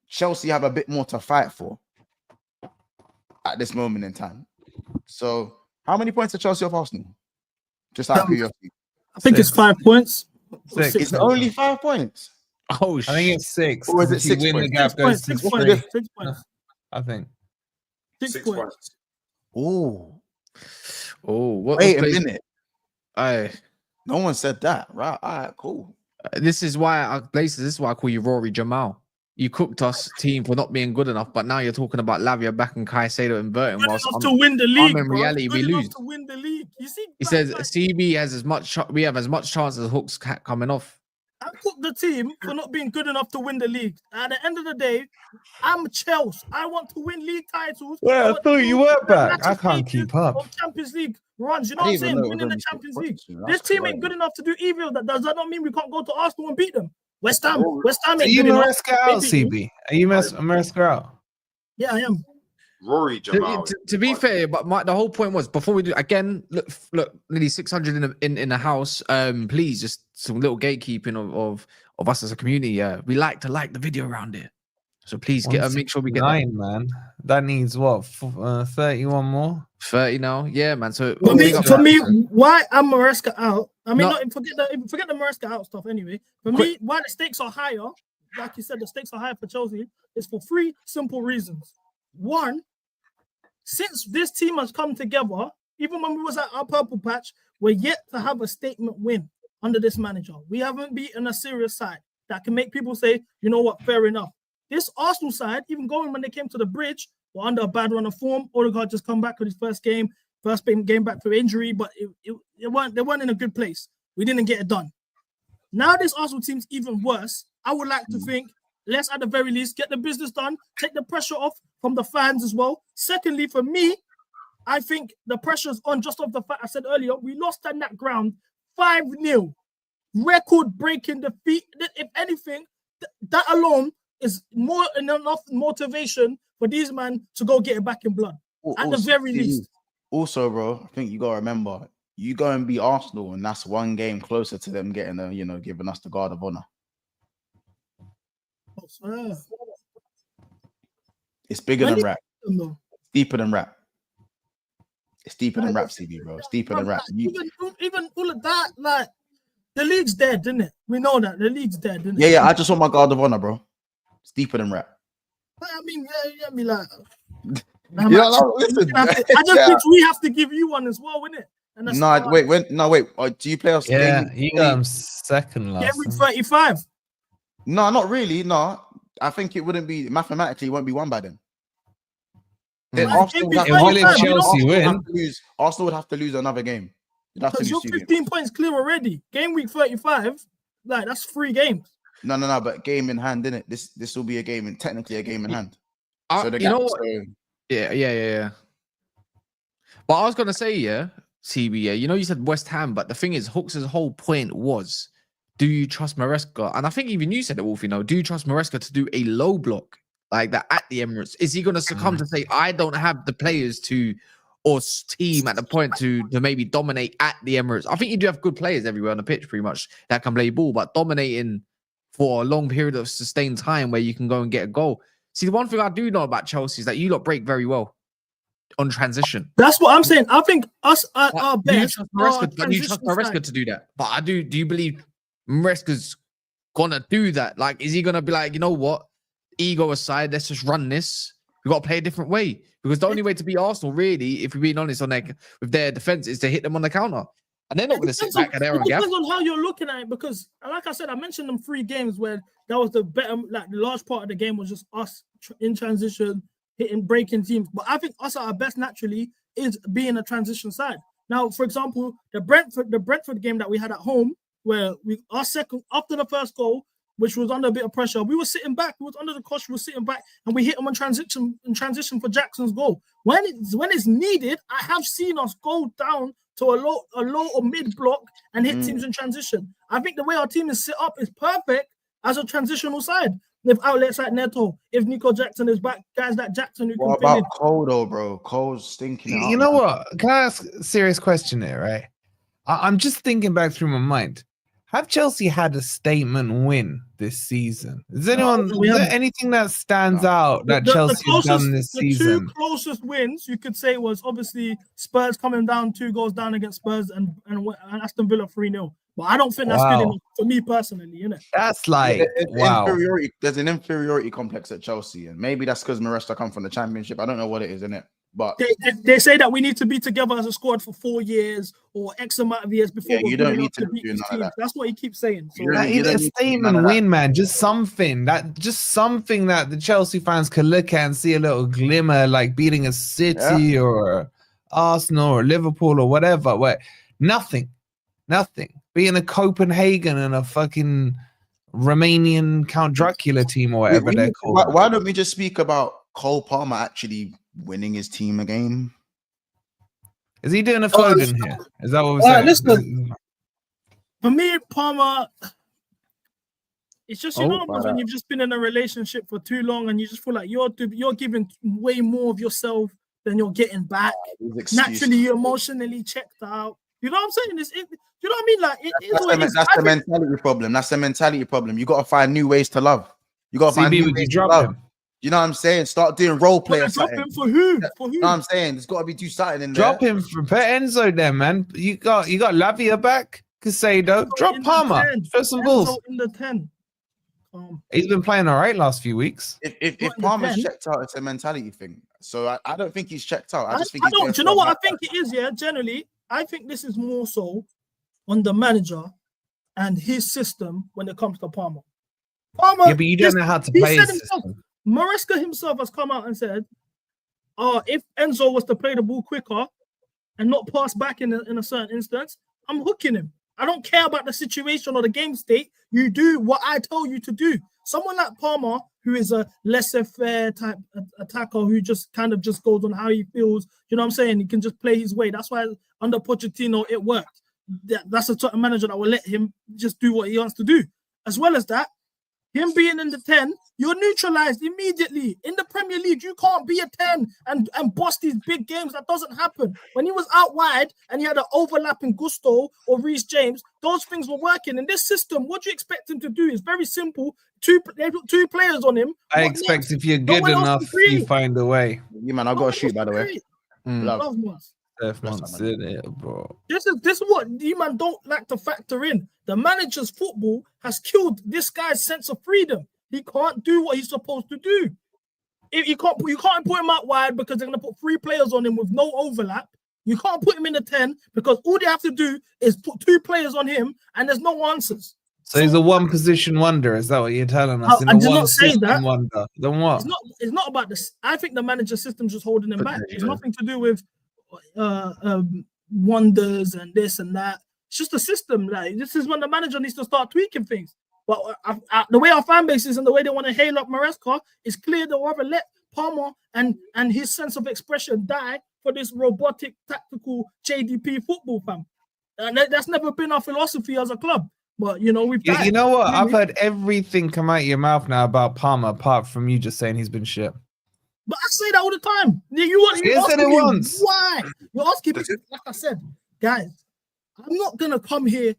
Chelsea have a bit more to fight for at this moment in time. So how many points are Chelsea off Arsenal? Just out of curiosity. I think it's 5 points. 6. It's only 5 points. Oh, I think it's 6. Or is it 6 win points? the gap 6 goes points. to 6 3. points. 6 points. I think. 6 points. Oh, what? wait a minute. Aye. No one said that, right? All right, cool. This is why this is why I call you Rory Jamal. You cooked us, team, for not being good enough, but now you're talking about Lavia back and Caicedo and Burton. Good Whilst enough to win the league, in reality, we lose. To win the league. You see, He says CB has as much. We have as much chance as Hooks coming off. I cooked the team for not being good enough to win the league. At the end of the day, I'm Chelsea. I want to win league titles. Well, I thought you were back. I can't keep up. Champions League runs, you know what I'm saying? Winning the Champions League. This team ain't good enough to do either. Does that not mean we can't go to Arsenal and beat them? West Ham Are ain't you good enough. Maresca out, CB? Are you Maresca out? Yeah, I am. Rory Jamal. To be fair, but the whole point was before we do again. Look, nearly 600 in the house. Please, just some little gatekeeping of us as a community. Yeah, we like the video around it. So please make sure we get 9, man. That needs what 31 more. 30 now. Yeah, man. So for me, why am Maresca out? I mean, forget the Maresca out stuff anyway. For me, why the stakes are higher like you said, the stakes are high for Chelsea is for 3 simple reasons. One, since this team has come together, even when we was at our purple patch, we're yet to have a statement win under this manager. We haven't beaten a serious side that can make people say, you know what, fair enough. This Arsenal side, even going when they came to the bridge, were under a bad run of form. Odegaard just come back with his first game back for injury, but they weren't in a good place. We didn't get it done. Now this Arsenal team's even worse. I would like to think, let's at the very least get the business done, take the pressure off from the fans as well. Secondly, for me, I think the pressure's on just off the fact I said earlier, we lost on that ground 5-0. Record-breaking defeat. If anything, that alone is more than enough motivation for these men to go get it back in blood. At the very least. Also, bro, I think you got to remember, you go and beat Arsenal, and that's one game closer to them getting giving us the guard of honor. It's bigger than rap. It's deeper than rap. It's deeper than rap, CB, bro. It's deeper than rap. Even all of that, like, the league's dead, didn't it? We know that. The league's dead, didn't it? Yeah, I just want my guard of honor, bro. It's deeper than rap. I mean, yeah, me like... listen. I just think we have to give you one as well, innit? Wait. Do you play us? Yeah, he got second last. Every 35. No, not really. No, I think it wouldn't be mathematically. It won't be won by then. Arsenal would have to lose another game. Because you're 15 points clear already. Game week 35, like that's 3 games. No, but game in hand, innit? This will be technically a game in hand. So you know what? Yeah. But I was gonna say, CB, you said West Ham, but the thing is, Hooks' whole point was, do you trust Maresca? And I think even you said it, Wolf, do you trust Maresca to do a low block like that at the Emirates? Is he gonna succumb to say, I don't have the players to, or team at the point to maybe dominate at the Emirates? I think you do have good players everywhere on the pitch, pretty much, that can play ball, but dominating for a long period of sustained time where you can go and get a goal. See, the one thing I do know about Chelsea is that you lot break very well on transition. That's what I'm saying. I think us at our best. You trust Maresca to do that. But I do. Do you believe Maresca's gonna do that? Like, is he gonna be like, you know what? Ego aside, let's just run this. We got to play a different way, because the only way to beat Arsenal, really, if we're being honest, with their defense, is to hit them on the counter. And they're not going to sit back at their own gap. It depends on how you're looking at it, because, like I said, I mentioned them 3 games where that was the better, like the large part of the game was just us in transition, breaking teams. But I think us at our best naturally is being a transition side. Now, for example, the Brentford game that we had at home, where our second after the first goal, which was under a bit of pressure, we were sitting back. We was under the cosh. We were sitting back, and we hit them on transition for Jackson's goal. When it's needed, I have seen us go down to a low or mid block and hit teams in transition. I think the way our team is set up is perfect as a transitional side. With outlets like Neto, if Nico Jackson is back, guys like Jackson who can. What about Cole though, bro? Cole's stinking. You know what? Can I ask a serious question here, right? I'm just thinking back through my mind. Have Chelsea had a statement win this season? Is there anything that stands out that Chelsea has done this season? The 2 closest wins you could say was obviously Spurs coming down 2 goals down against Spurs and Aston Villa 3-0. But I don't think that's good enough for me personally, innit? That's like inferiority. There's an inferiority complex at Chelsea, and maybe that's because Maresca come from the Championship. I don't know what it is, innit? But they say that we need to be together as a squad for 4 years or X amount of years before you don't need to beat these teams. That's what he keeps saying. So a statement win, man. Just something that the Chelsea fans could look at and see a little glimmer, like beating a City or Arsenal or Liverpool or whatever. Where nothing. Being a Copenhagen and a fucking Romanian Count Dracula team or whatever they're called. Why don't we just speak about Cole Palmer actually winning his team a game? Is he doing a Foden here? Is that what we're saying? Listen, for me, Palmer, it's just when you've just been in a relationship for too long and you just feel like you're giving way more of yourself than you're getting back. Naturally, you're emotionally checked out. You know what I'm saying? You know what I mean? Like that's the mentality problem. That's the mentality problem. You got to find new ways to love. You got to find new ways to love. You know what I'm saying? Start doing role players. Drop him for who? For who? You know what I'm saying? There's got to be do something in there. Drop him for put Enzo there, man. You got Lavia back, Casado. Drop Palmer. Show some balls. In the 10. He's been playing all right last few weeks. If Not in the Palmer's 10. checked out, it's a mentality thing. So I don't think he's checked out. I just think I he's don't. going Do you through know a what I bad think it is? Yeah, generally, I think this is more so on the manager and his system when it comes to Palmer. Yeah, but you don't know how to he play said his himself, system. Maresca himself has come out and said, if Enzo was to play the ball quicker and not pass back in a certain instance, I'm hooking him. I don't care about the situation or the game state. You do what I tell you to do. Someone like Palmer, who is a laissez-faire type attacker who just kind of just goes on how he feels, you know what I'm saying? He can just play his way. That's why under Pochettino, it worked. That's a Tottenham manager that will let him just do what he wants to do. As well as that, him being in the 10, you're neutralized immediately. In the Premier League, you can't be a 10 and boss these big games. That doesn't happen. When he was out wide and he had an overlapping Gusto or Reece James, those things were working. In this system, what do you expect him to do? It's very simple. Two players on him. I What expect next? if you're No good one else enough, can create. you find a way. Yeah, man, I've No got one to shoot, else by can the way. create. Love. Love months. Death Bless months that, man. in it, bro. This is what you man don't like to factor in. The manager's football has killed this guy's sense of freedom. He can't do what he's supposed to do. If you can't put him out wide because they're gonna put 3 players on him with no overlap. You can't put him in the 10 because all they have to do is put 2 players on him and there's no answers. So he's a one position wonder. Is that what you're telling us? I In did the one not say system that. wonder. Then what? It's not about this. I think the manager system's just holding him back. It's nothing to do with wonders and this and that. It's just a system. Like, this is when the manager needs to start tweaking things. But the way our fan base is and the way they want to hail up Maresca, it's clear they'll rather let Palmer and his sense of expression die for this robotic, tactical JDP football, fam. And that's never been our philosophy as a club. But, you know, we've died. You know what? Really. I've heard everything come out of your mouth now about Palmer, apart from you just saying he's been shit. But I say that all the time. You said it me once. why? You're asking me, like I said, guys, I'm not going to come here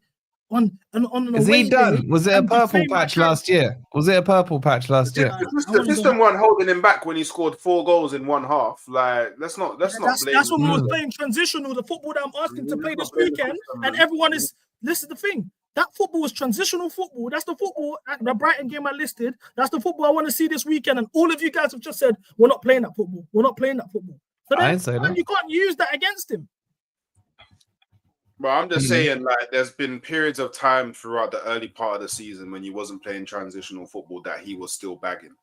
on an Is away he done? day Was it a and purple defame my patch last year? Was it a purple patch last year? The system weren't holding him back when he scored 4 goals in one half. Like, let's not blame. That's when we was playing transitional, the football that I'm asking to play this weekend, and everyone is. This is the thing. That football was transitional football. That's the football. The Brighton game I listed. That's the football I want to see this weekend. And all of you guys have just said we're not playing that football. We're not playing that football. So I then ain't say that. you can't use that against him. But I'm just saying, like, there's been periods of time throughout the early part of the season when he wasn't playing transitional football that he was still bagging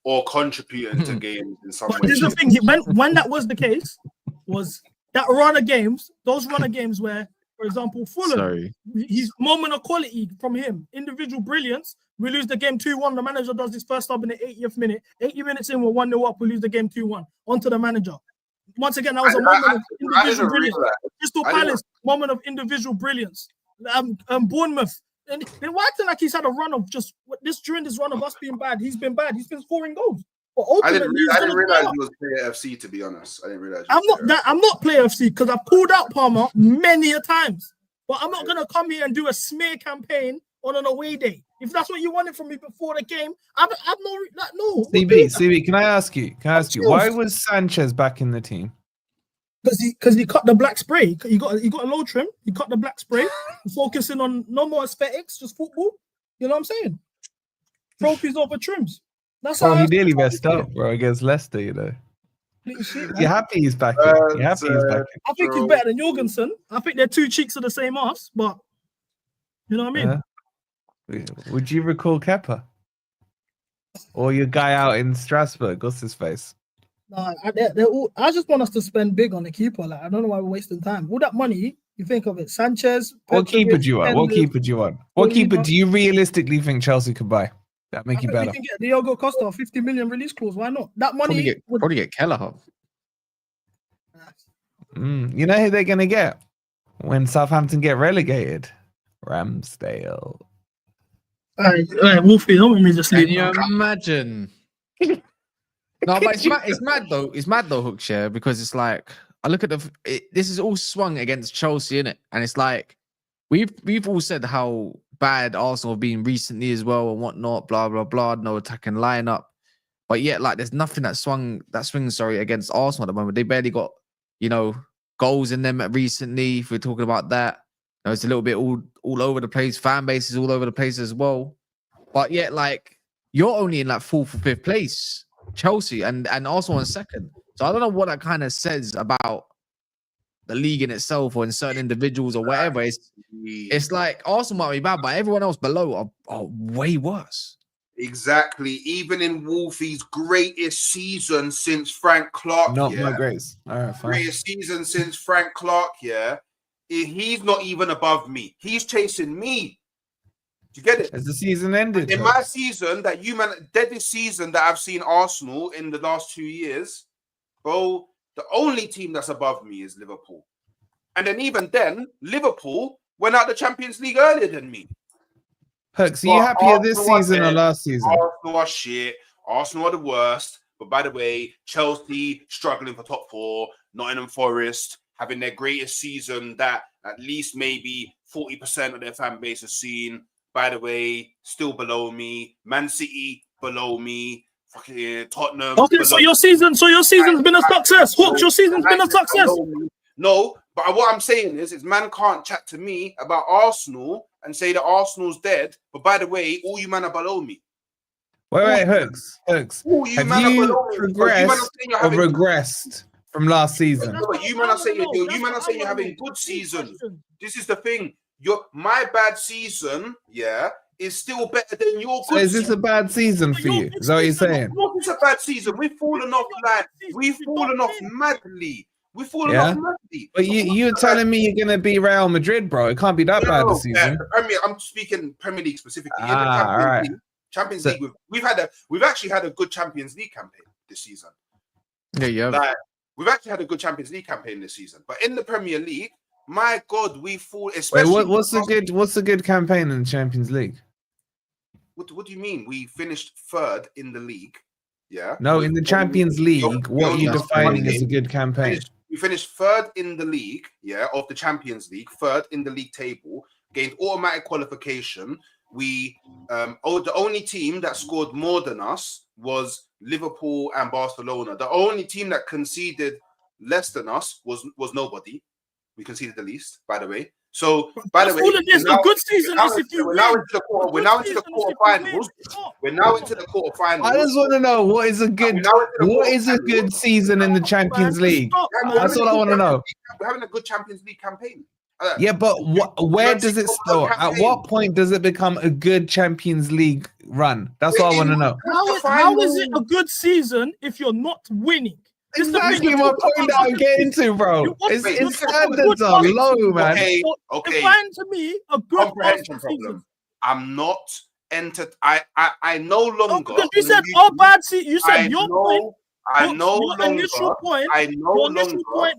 or contributing to games in some But way. this is the thing. When that was the case, was that run of games, those run of games where, for example, Fulham, his moment of quality from him, individual brilliance, we lose the game 2-1. The manager does his first sub in the 80th minute. 80 minutes in, we're 1-0 up, we lose the game 2-1. On to the manager. Once again, that was a moment of individual brilliance. Crystal Palace, moment of individual brilliance. Bournemouth. And they're acting like he's had a run of just during this run of us being bad. He's been bad. He's been scoring goals. But I didn't realize he he was player FC, to be honest. I didn't realize. I'm not player FC because I've called out Palmer many a times. But I'm not gonna come here and do a smear campaign on an away day. If that's what you wanted from me before the game, I've no. CB, can I ask you? Why was Sanchez back in the team? Because he cut the black spray. He got a low trim. He cut the black spray, focusing on no more aesthetics, just football. You know what I'm saying? Trophies over trims. That's how he nearly messed up, bro, against Leicester. You know. You're happy he's back. You're happy he's back. I think he's better than Jorgensen. I think they're 2 cheeks of the same ass, but you know what I mean. Would you recall Kepa or your guy out in Strasbourg? What's his face? No, I just want us to spend big on the keeper. Like, I don't know why we're wasting time. All that money, you think of it. Sanchez. What keeper do you want? What keeper do you want? What keeper do you realistically think Chelsea could buy? That make you better. We can get Diogo Costa 50 million release clause. Why not? That money probably get Kelleher. You know who they're gonna get when Southampton get relegated? Ramsdale. All right, Wolfie, don't let me just leave. Can you imagine? No, but it's mad though. It's mad though, Hookshare, because it's like I look at this is all swung against Chelsea, innit? And it's like we've all said how bad Arsenal have been recently as well and whatnot, blah blah blah. No attacking lineup, but yet like there's nothing that swings against Arsenal at the moment. They barely got goals in them recently. If we're talking about that, it's a little bit all over the place. Fan base is all over the place as well. But yet, like you're only in like 4th or 5th place, Chelsea, and Arsenal in 2nd. So I don't know what that kind of says about the league in itself or in certain individuals or whatever. It's like Arsenal might be bad, but everyone else below are way worse. Exactly. Even in Wolfie's greatest season since Frank Clark, Not my grace. All right, fine. greatest season since Frank Clark, he's not even above me. He's chasing me. Do you get it? As the season ended, In my season, deadest season that I've seen Arsenal in the last 2 years, bro, the only team that's above me is Liverpool. And then even then, Liverpool went out the Champions League earlier than me. Hooks, are you happier this season or last season? Arsenal are shit. Arsenal are the worst. But by the way, Chelsea struggling for top 4. Nottingham Forest having their greatest season that at least maybe 40% of their fan base has seen. By the way, still below me. Man City below me. Fucking Tottenham. Okay, so your season's been a success. Hooks, your season's been a success. No, but what I'm saying is man can't chat to me about Arsenal and say that Arsenal's dead. But by the way, all you man are below me. Wait, Hooks. All you Have man are you below me. progressed or regressed from last season? No, but you man are saying you're having good seasons. This is the thing. My bad season, is still better than your good. So is this a bad season for you? Is that what you're saying? It's a bad season. We've fallen off madly. We've fallen off madly. But you're telling me you're gonna be Real Madrid, bro. It can't be that bad this season. I'm speaking Premier League specifically. All right. Champions League. We've actually had a good Champions League campaign this season. Yeah. Like, we've actually had a good Champions League campaign this season. But in the Premier League, my God, we fall. Especially what's a good campaign in the Champions League? What do you mean? We finished 3rd in the league. Yeah. No, in the Champions League, what are you defining as a good campaign? We finished 3rd in the league, of the Champions League, 3rd in the league table, gained automatic qualification. We the only team that scored more than us was Liverpool and Barcelona. The only team that conceded less than us was nobody. We conceded the least, by the way. So, by the way, a good season is if you we're now into the quarterfinals. We're now into the quarterfinals. I just want to know what is a good season in the Champions League. That's all I want to know. We're having a good Champions League campaign. But where does it start? At what point does it become a good Champions League run? That's all I want to know. How is it a good season if you're not winning? Exactly my point that I'm getting to, bro. Its standards are low, man. Okay. Define to me a good comprehension problem. I'm not entered. I no longer. Because you said bad season. You said your point. I no initial point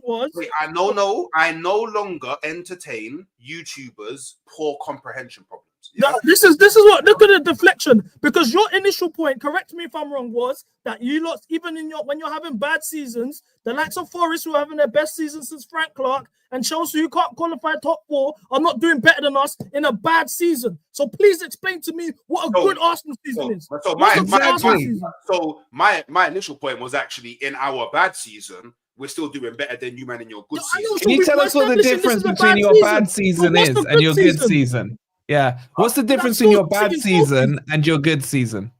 was. Wait, I no longer entertain YouTubers' poor comprehension problems. Yeah? No, this is what, look at the deflection, because your initial point, correct me if I'm wrong, was that you lost even when you're having bad seasons, the likes of Forest who are having their best season since Frank Clark and Chelsea who can't qualify top 4 are not doing better than us in a bad season. So please explain to me what a good Arsenal season is. So my initial point was actually in our bad season, we're still doing better than you man in your good season. Can you tell us what the difference between your bad season is and your good season? Yeah. What's the difference between your bad season and your good season?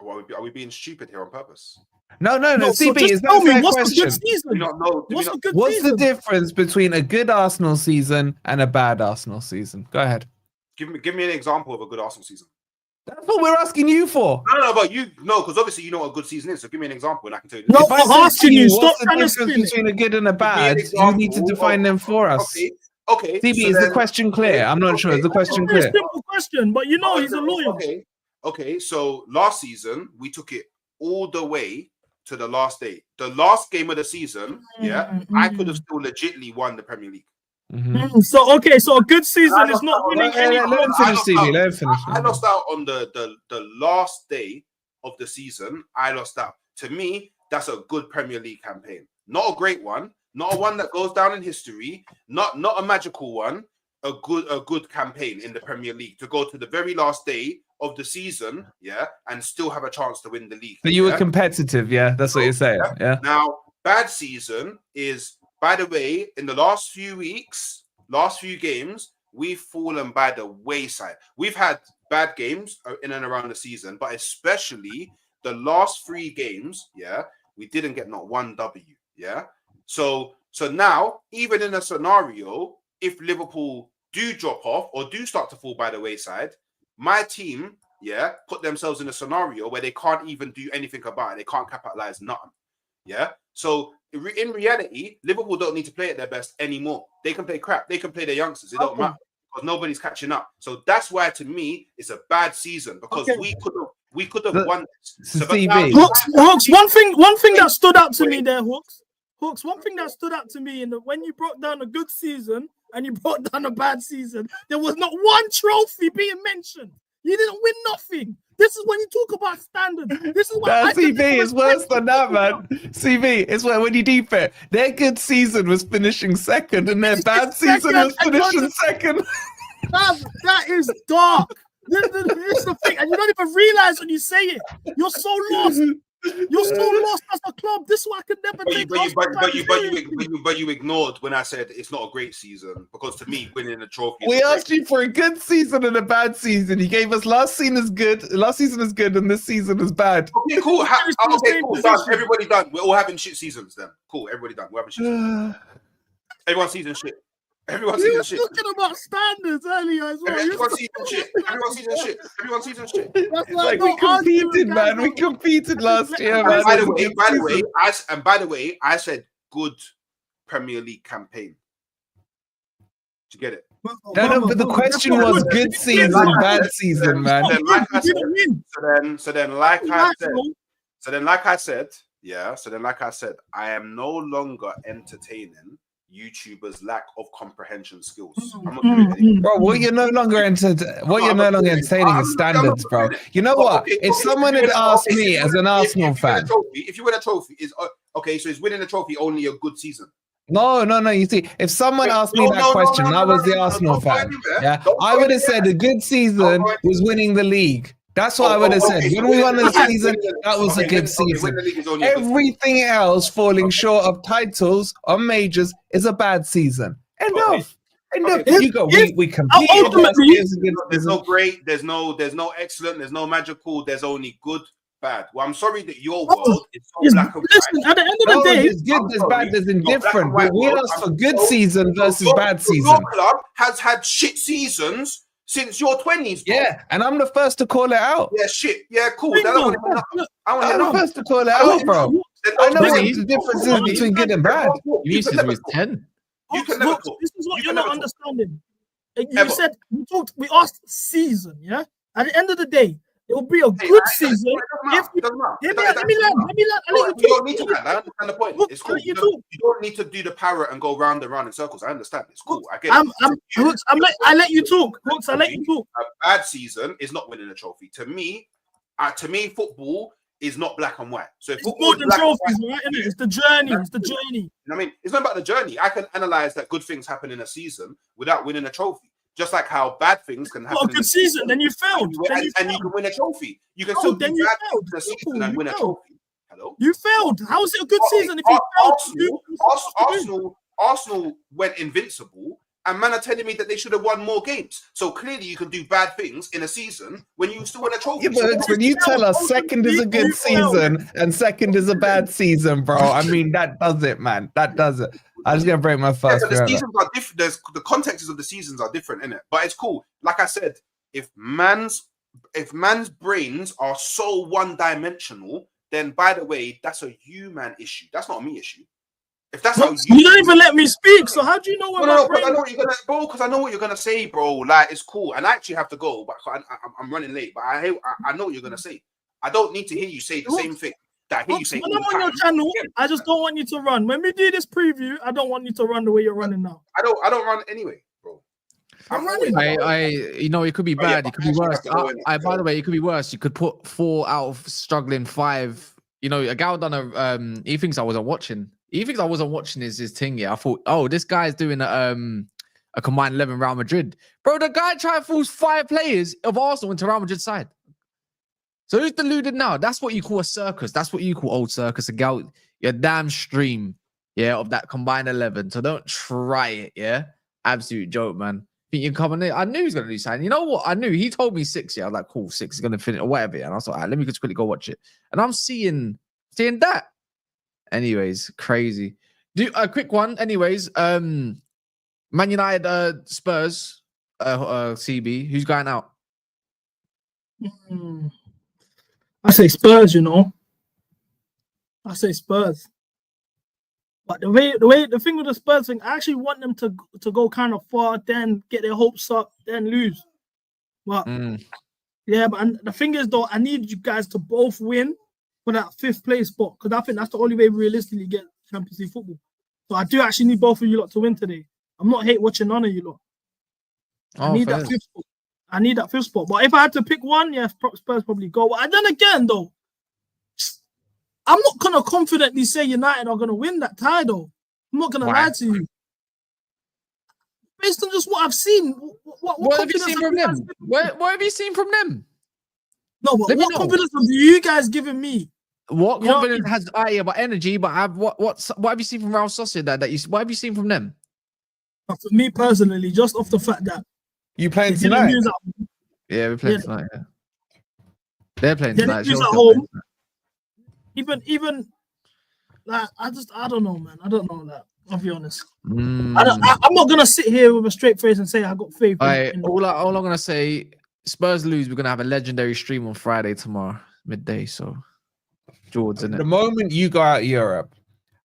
Are we being stupid here on purpose? No. CB, is that a fair question? What's the difference between a good Arsenal season and a bad Arsenal season? Go ahead. Give me an example of a good Arsenal season. That's what we're asking you for. No, but because obviously you know what a good season is. So give me an example and I can tell you. No, if I ask you, what's the difference between a good and a bad? You need to define them for us. Okay. CB, is the question clear? I'm not sure. Is the question clear? It's a simple question, but he's a lawyer. Okay. So last season we took it all the way to the last day. The last game of the season, I could have still legitimately won the Premier League. Mm-hmm. So a good season is not winning any. Let him finish, CB. Let him finish. I lost out on the last day of the season. I lost out. To me, that's a good Premier League campaign. Not a great one. Not a one that goes down in history. Not a magical one. A good campaign in the Premier League to go to the very last day of the season, and still have a chance to win the league. But you were competitive, that's what you're saying. Yeah. Now, bad season is, by the way, in the last few weeks, last few games, we've fallen by the wayside. We've had bad games in and around the season, but especially the last 3 games, yeah, we didn't get not one W, yeah. So now, even in a scenario, if Liverpool do drop off or do start to fall by the wayside, my team, yeah, put themselves in a scenario where they can't even do anything about it. They can't capitalize nothing, yeah. So in reality, Liverpool don't need to play at their best anymore. They can play crap. They can play their youngsters. It don't matter because nobody's catching up. So that's why, to me, it's a bad season because we could have won this. So, Hawks, one thing that stood out to me there, Hawks, one thing that stood out to me in when you brought down a good season and you brought down a bad season, there was not one trophy being mentioned. You didn't win nothing. This is when you talk about standards. This is what CV is worse than that, man. CV is where when you deep it, their good season was finishing second, and their bad season was finishing second. That is dark. This is the thing, and you don't even realize when you say it. You're so lost. You're so lost as a club. This is why I could never take. But you ignored when I said it's not a great season because to me, winning a trophy. We asked you for a good season and a bad season. You gave us last season is good, and this season is bad. Okay, cool. Okay, cool. Done. Everybody done. We're all having shit seasons then. Cool. Everybody done. We're having shit seasons. Everyone's season shit. Everyone's season shit. Talking about standards earlier as well. Everyone's season shit. Everyone's season shit. Everyone's season shit. That's Like we competed, man. We competed last year, man. By the way, I said good Premier League campaign. Did you get it? No, but the question was good season, bad season, man. So then, like I said, I am no longer entertaining YouTubers' lack of comprehension skills. I'm not doing anything. Bro, what you're no longer entertaining is standards, bro. You know what? If someone had asked me as an Arsenal fan, if you win a trophy, is okay. So is winning a trophy only a good season? No. You see, if someone asked me that question, I was the Arsenal fan. Yeah, I would have said a good season was winning the league. That's what I would have said. When we won the season, that was a good season. Everything else falling short of titles or majors is a bad season. Enough. You go. We compete. There's no great. There's no excellent. There's no magical. There's only good, bad. Well, I'm sorry that your world is so black and white. Listen, at the end of the day, there's good, there's bad, there's indifferent. But we asked for good season versus bad season. Your club has had shit seasons since your 20s, bro. Yeah, and I'm the first to call it out. Yeah, shit. Yeah, cool. I'm the first to call it out, bro. I know what the difference is between good and bad. You used to with 10. You can never talk. This is what you're not understanding. You said we asked season, yeah? At the end of the day, it will be a good season. Let me land. You don't need to land. I understand the point. It's cool. You don't need to do the parrot and go round and round in circles. I understand. It's cool. I get it. I let you talk. Hooks, I let you talk. A bad season is not winning a trophy. To me, football is not black and white. So if it's more than trophies, right? It's the journey. It's the journey. You know what I mean? It's not about the journey. I can analyze that good things happen in a season without winning a trophy. Just like how bad things can happen. A good season, then you failed. And you can win a trophy. You can still do bad things in a season and win a trophy. Hello? You failed. How is it a good season if you failed? Arsenal went invincible, and man are telling me that they should have won more games. So clearly you can do bad things in a season when you still win a trophy. Yeah, but when you tell us second is a good season and second is a bad season, bro, I mean, that does it, man. That does it. I'm just gonna break my fast. The seasons are different. The contexts of the seasons are different, innit? But it's cool. Like I said, if man's brains are so one-dimensional, then by the way, that's a man issue. That's not a me issue. If that's how you don't even let me speak, so how do you know what because I know what you're gonna, bro. Because I know what you're gonna say, bro. Like it's cool, and I actually have to go, but I'm running late. But I know what you're gonna say. I don't need to hear you say the same thing. That I hear you say. When I'm on your channel, I just don't want you to run. When we do this preview, I don't want you to run the way you're running now. I don't run anyway, bro. I'm running. It could be bad. It could be worse. By the way, it could be worse. You could put 4 out of struggling 5. You know, a guy done he thinks I wasn't watching. He thinks I wasn't watching his thing. Yeah, I thought, oh, this guy's doing a combined 11 Real Madrid. Bro, the guy tried to force 5 players of Arsenal into Real Madrid's side. So who's deluded now? That's what you call a circus. That's what you call old circus. A gal, your damn stream, yeah, of that combined 11. So don't try it, yeah. Absolute joke, man. Think you can come on it? I knew he was going to do something. You know what? I knew. He told me 6. Yeah, I was like, cool, 6 is going to finish or whatever. Yeah. And I was like, all right, let me just quickly go watch it. And I'm seeing that. Anyways, crazy. Do a quick one. Anyways, Man United, Spurs, CB. Who's going out? I say Spurs. You know, I say Spurs. But the thing with the Spurs thing, I actually want them to go kind of far, then get their hopes up, then lose. But yeah, but the thing is though, I need you guys to both win for that 5th place spot because I think that's the only way we realistically get Champions League football. So I do actually need both of you lot to win today. I'm not hate watching none of you lot. I need that 5th spot. I need that 5th spot. But if I had to pick one, yeah, Spurs probably go. And then again though, I'm not gonna confidently say United are gonna win that tie though. I'm not gonna lie to you. Based on just what I've seen, what have you seen from them? What have you seen from them? No, but what confidence have you guys given me? What confidence has but energy? But what have you seen from Real Sociedad? What have you seen from them? For me personally, just off the fact that you playing tonight. Yeah, we're playing tonight. Yeah. They're playing tonight. At home. Even like I don't know, man. I don't know that. I'll be honest. I'm not gonna sit here with a straight face and say I got faith. All I'm gonna say, Spurs lose. We're gonna have a legendary stream on Friday tomorrow midday. So, George, the moment you go out of Europe,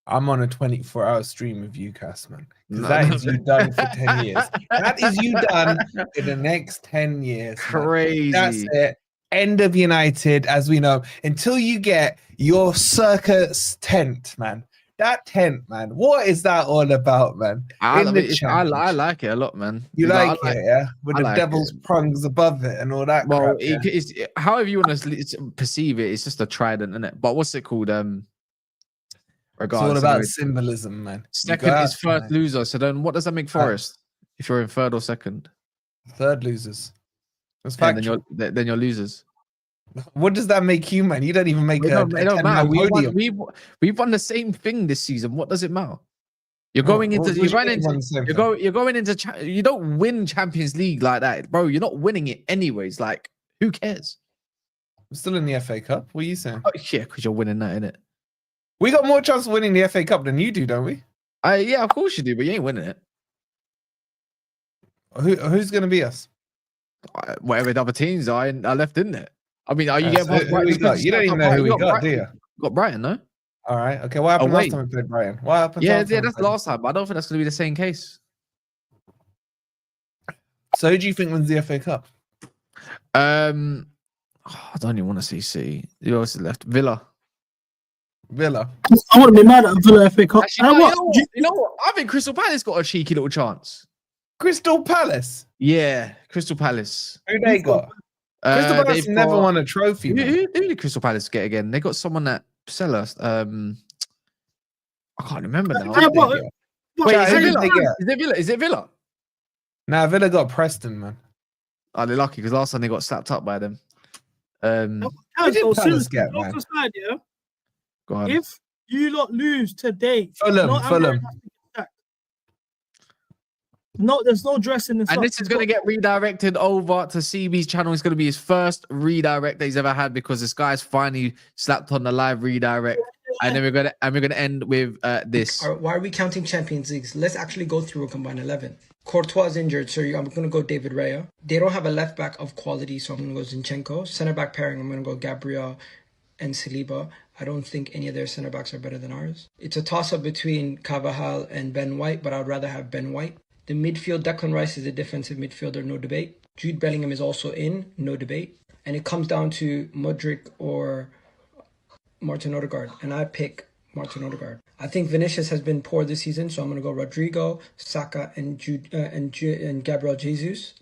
I'm on a 24-hour stream with you, Cass, man. That is you done for 10 years. That is you done in the next 10 years. Man. Crazy. That's it. End of United, as we know, until you get your circus tent, man. That tent, man. What is that all about, man? I like it a lot, man. You like it, yeah? With the devil's prongs above it and all that. Well, crap, it's however you want to perceive it, it's just a trident, isn't it? But what's it called? It's all about symbolism, man. Second is first loser. So then, what does that make Forest? If you're in 3rd or 2nd, 3rd losers. That's factual. Then you're losers. What does that make you, man? You don't even make a matter. We've won the same thing this season. What does it matter? You're going into you don't win Champions League like that, bro. You're not winning it anyways. Like, who cares? We're still in the FA Cup. What are you saying? Oh, yeah, because you're winning that, innit? We got more chance of winning the FA Cup than you do, don't we? Yeah, of course you do, but you ain't winning it. Who's going to be us? Whatever the other teams are left in there. I mean, are you getting you don't even know who we got, do you? Got Brighton, no? All right. Okay. What happened last time we played Brighton? What happened? Yeah, that's the last time. But I don't think that's going to be the same case. So who do you think wins the FA Cup? I don't even want to see City. Who else is left? Villa. I want to be mad at Villa FA Cup. Actually, you know what? I think Crystal Palace got a cheeky little chance. Crystal Palace? Yeah, Crystal Palace. Who they got? Crystal Palace never won a trophy. Who did Crystal Palace get again? They got someone that sellers. I can't remember now. Wait, is it Villa? Nah, Villa got Preston, man. Oh, they're lucky because last time they got slapped up by them. Who did Palace get, man? Go on. If you lot lose today, Fulham. No, there's no dressing this. And this is going to get redirected over to CB's channel. It's going to be his first redirect that he's ever had because this guy's finally slapped on the live redirect. And then we're gonna end with this. Why are we counting Champions Leagues? Let's actually go through a combined 11. Courtois is injured, so I'm going to go David Raya. They don't have a left back of quality, so I'm going to go Zinchenko. Center back pairing, I'm going to go Gabriel and Saliba. I don't think any of their center backs are better than ours. It's a toss up between Carvajal and Ben White, but I'd rather have Ben White. The midfield, Declan Rice is a defensive midfielder, no debate. Jude Bellingham is also in, no debate. And it comes down to Mudryk or Martin Odegaard, and I pick Martin Odegaard. I think Vinicius has been poor this season, so I'm going to go Rodrigo, Saka, and Gabriel Jesus.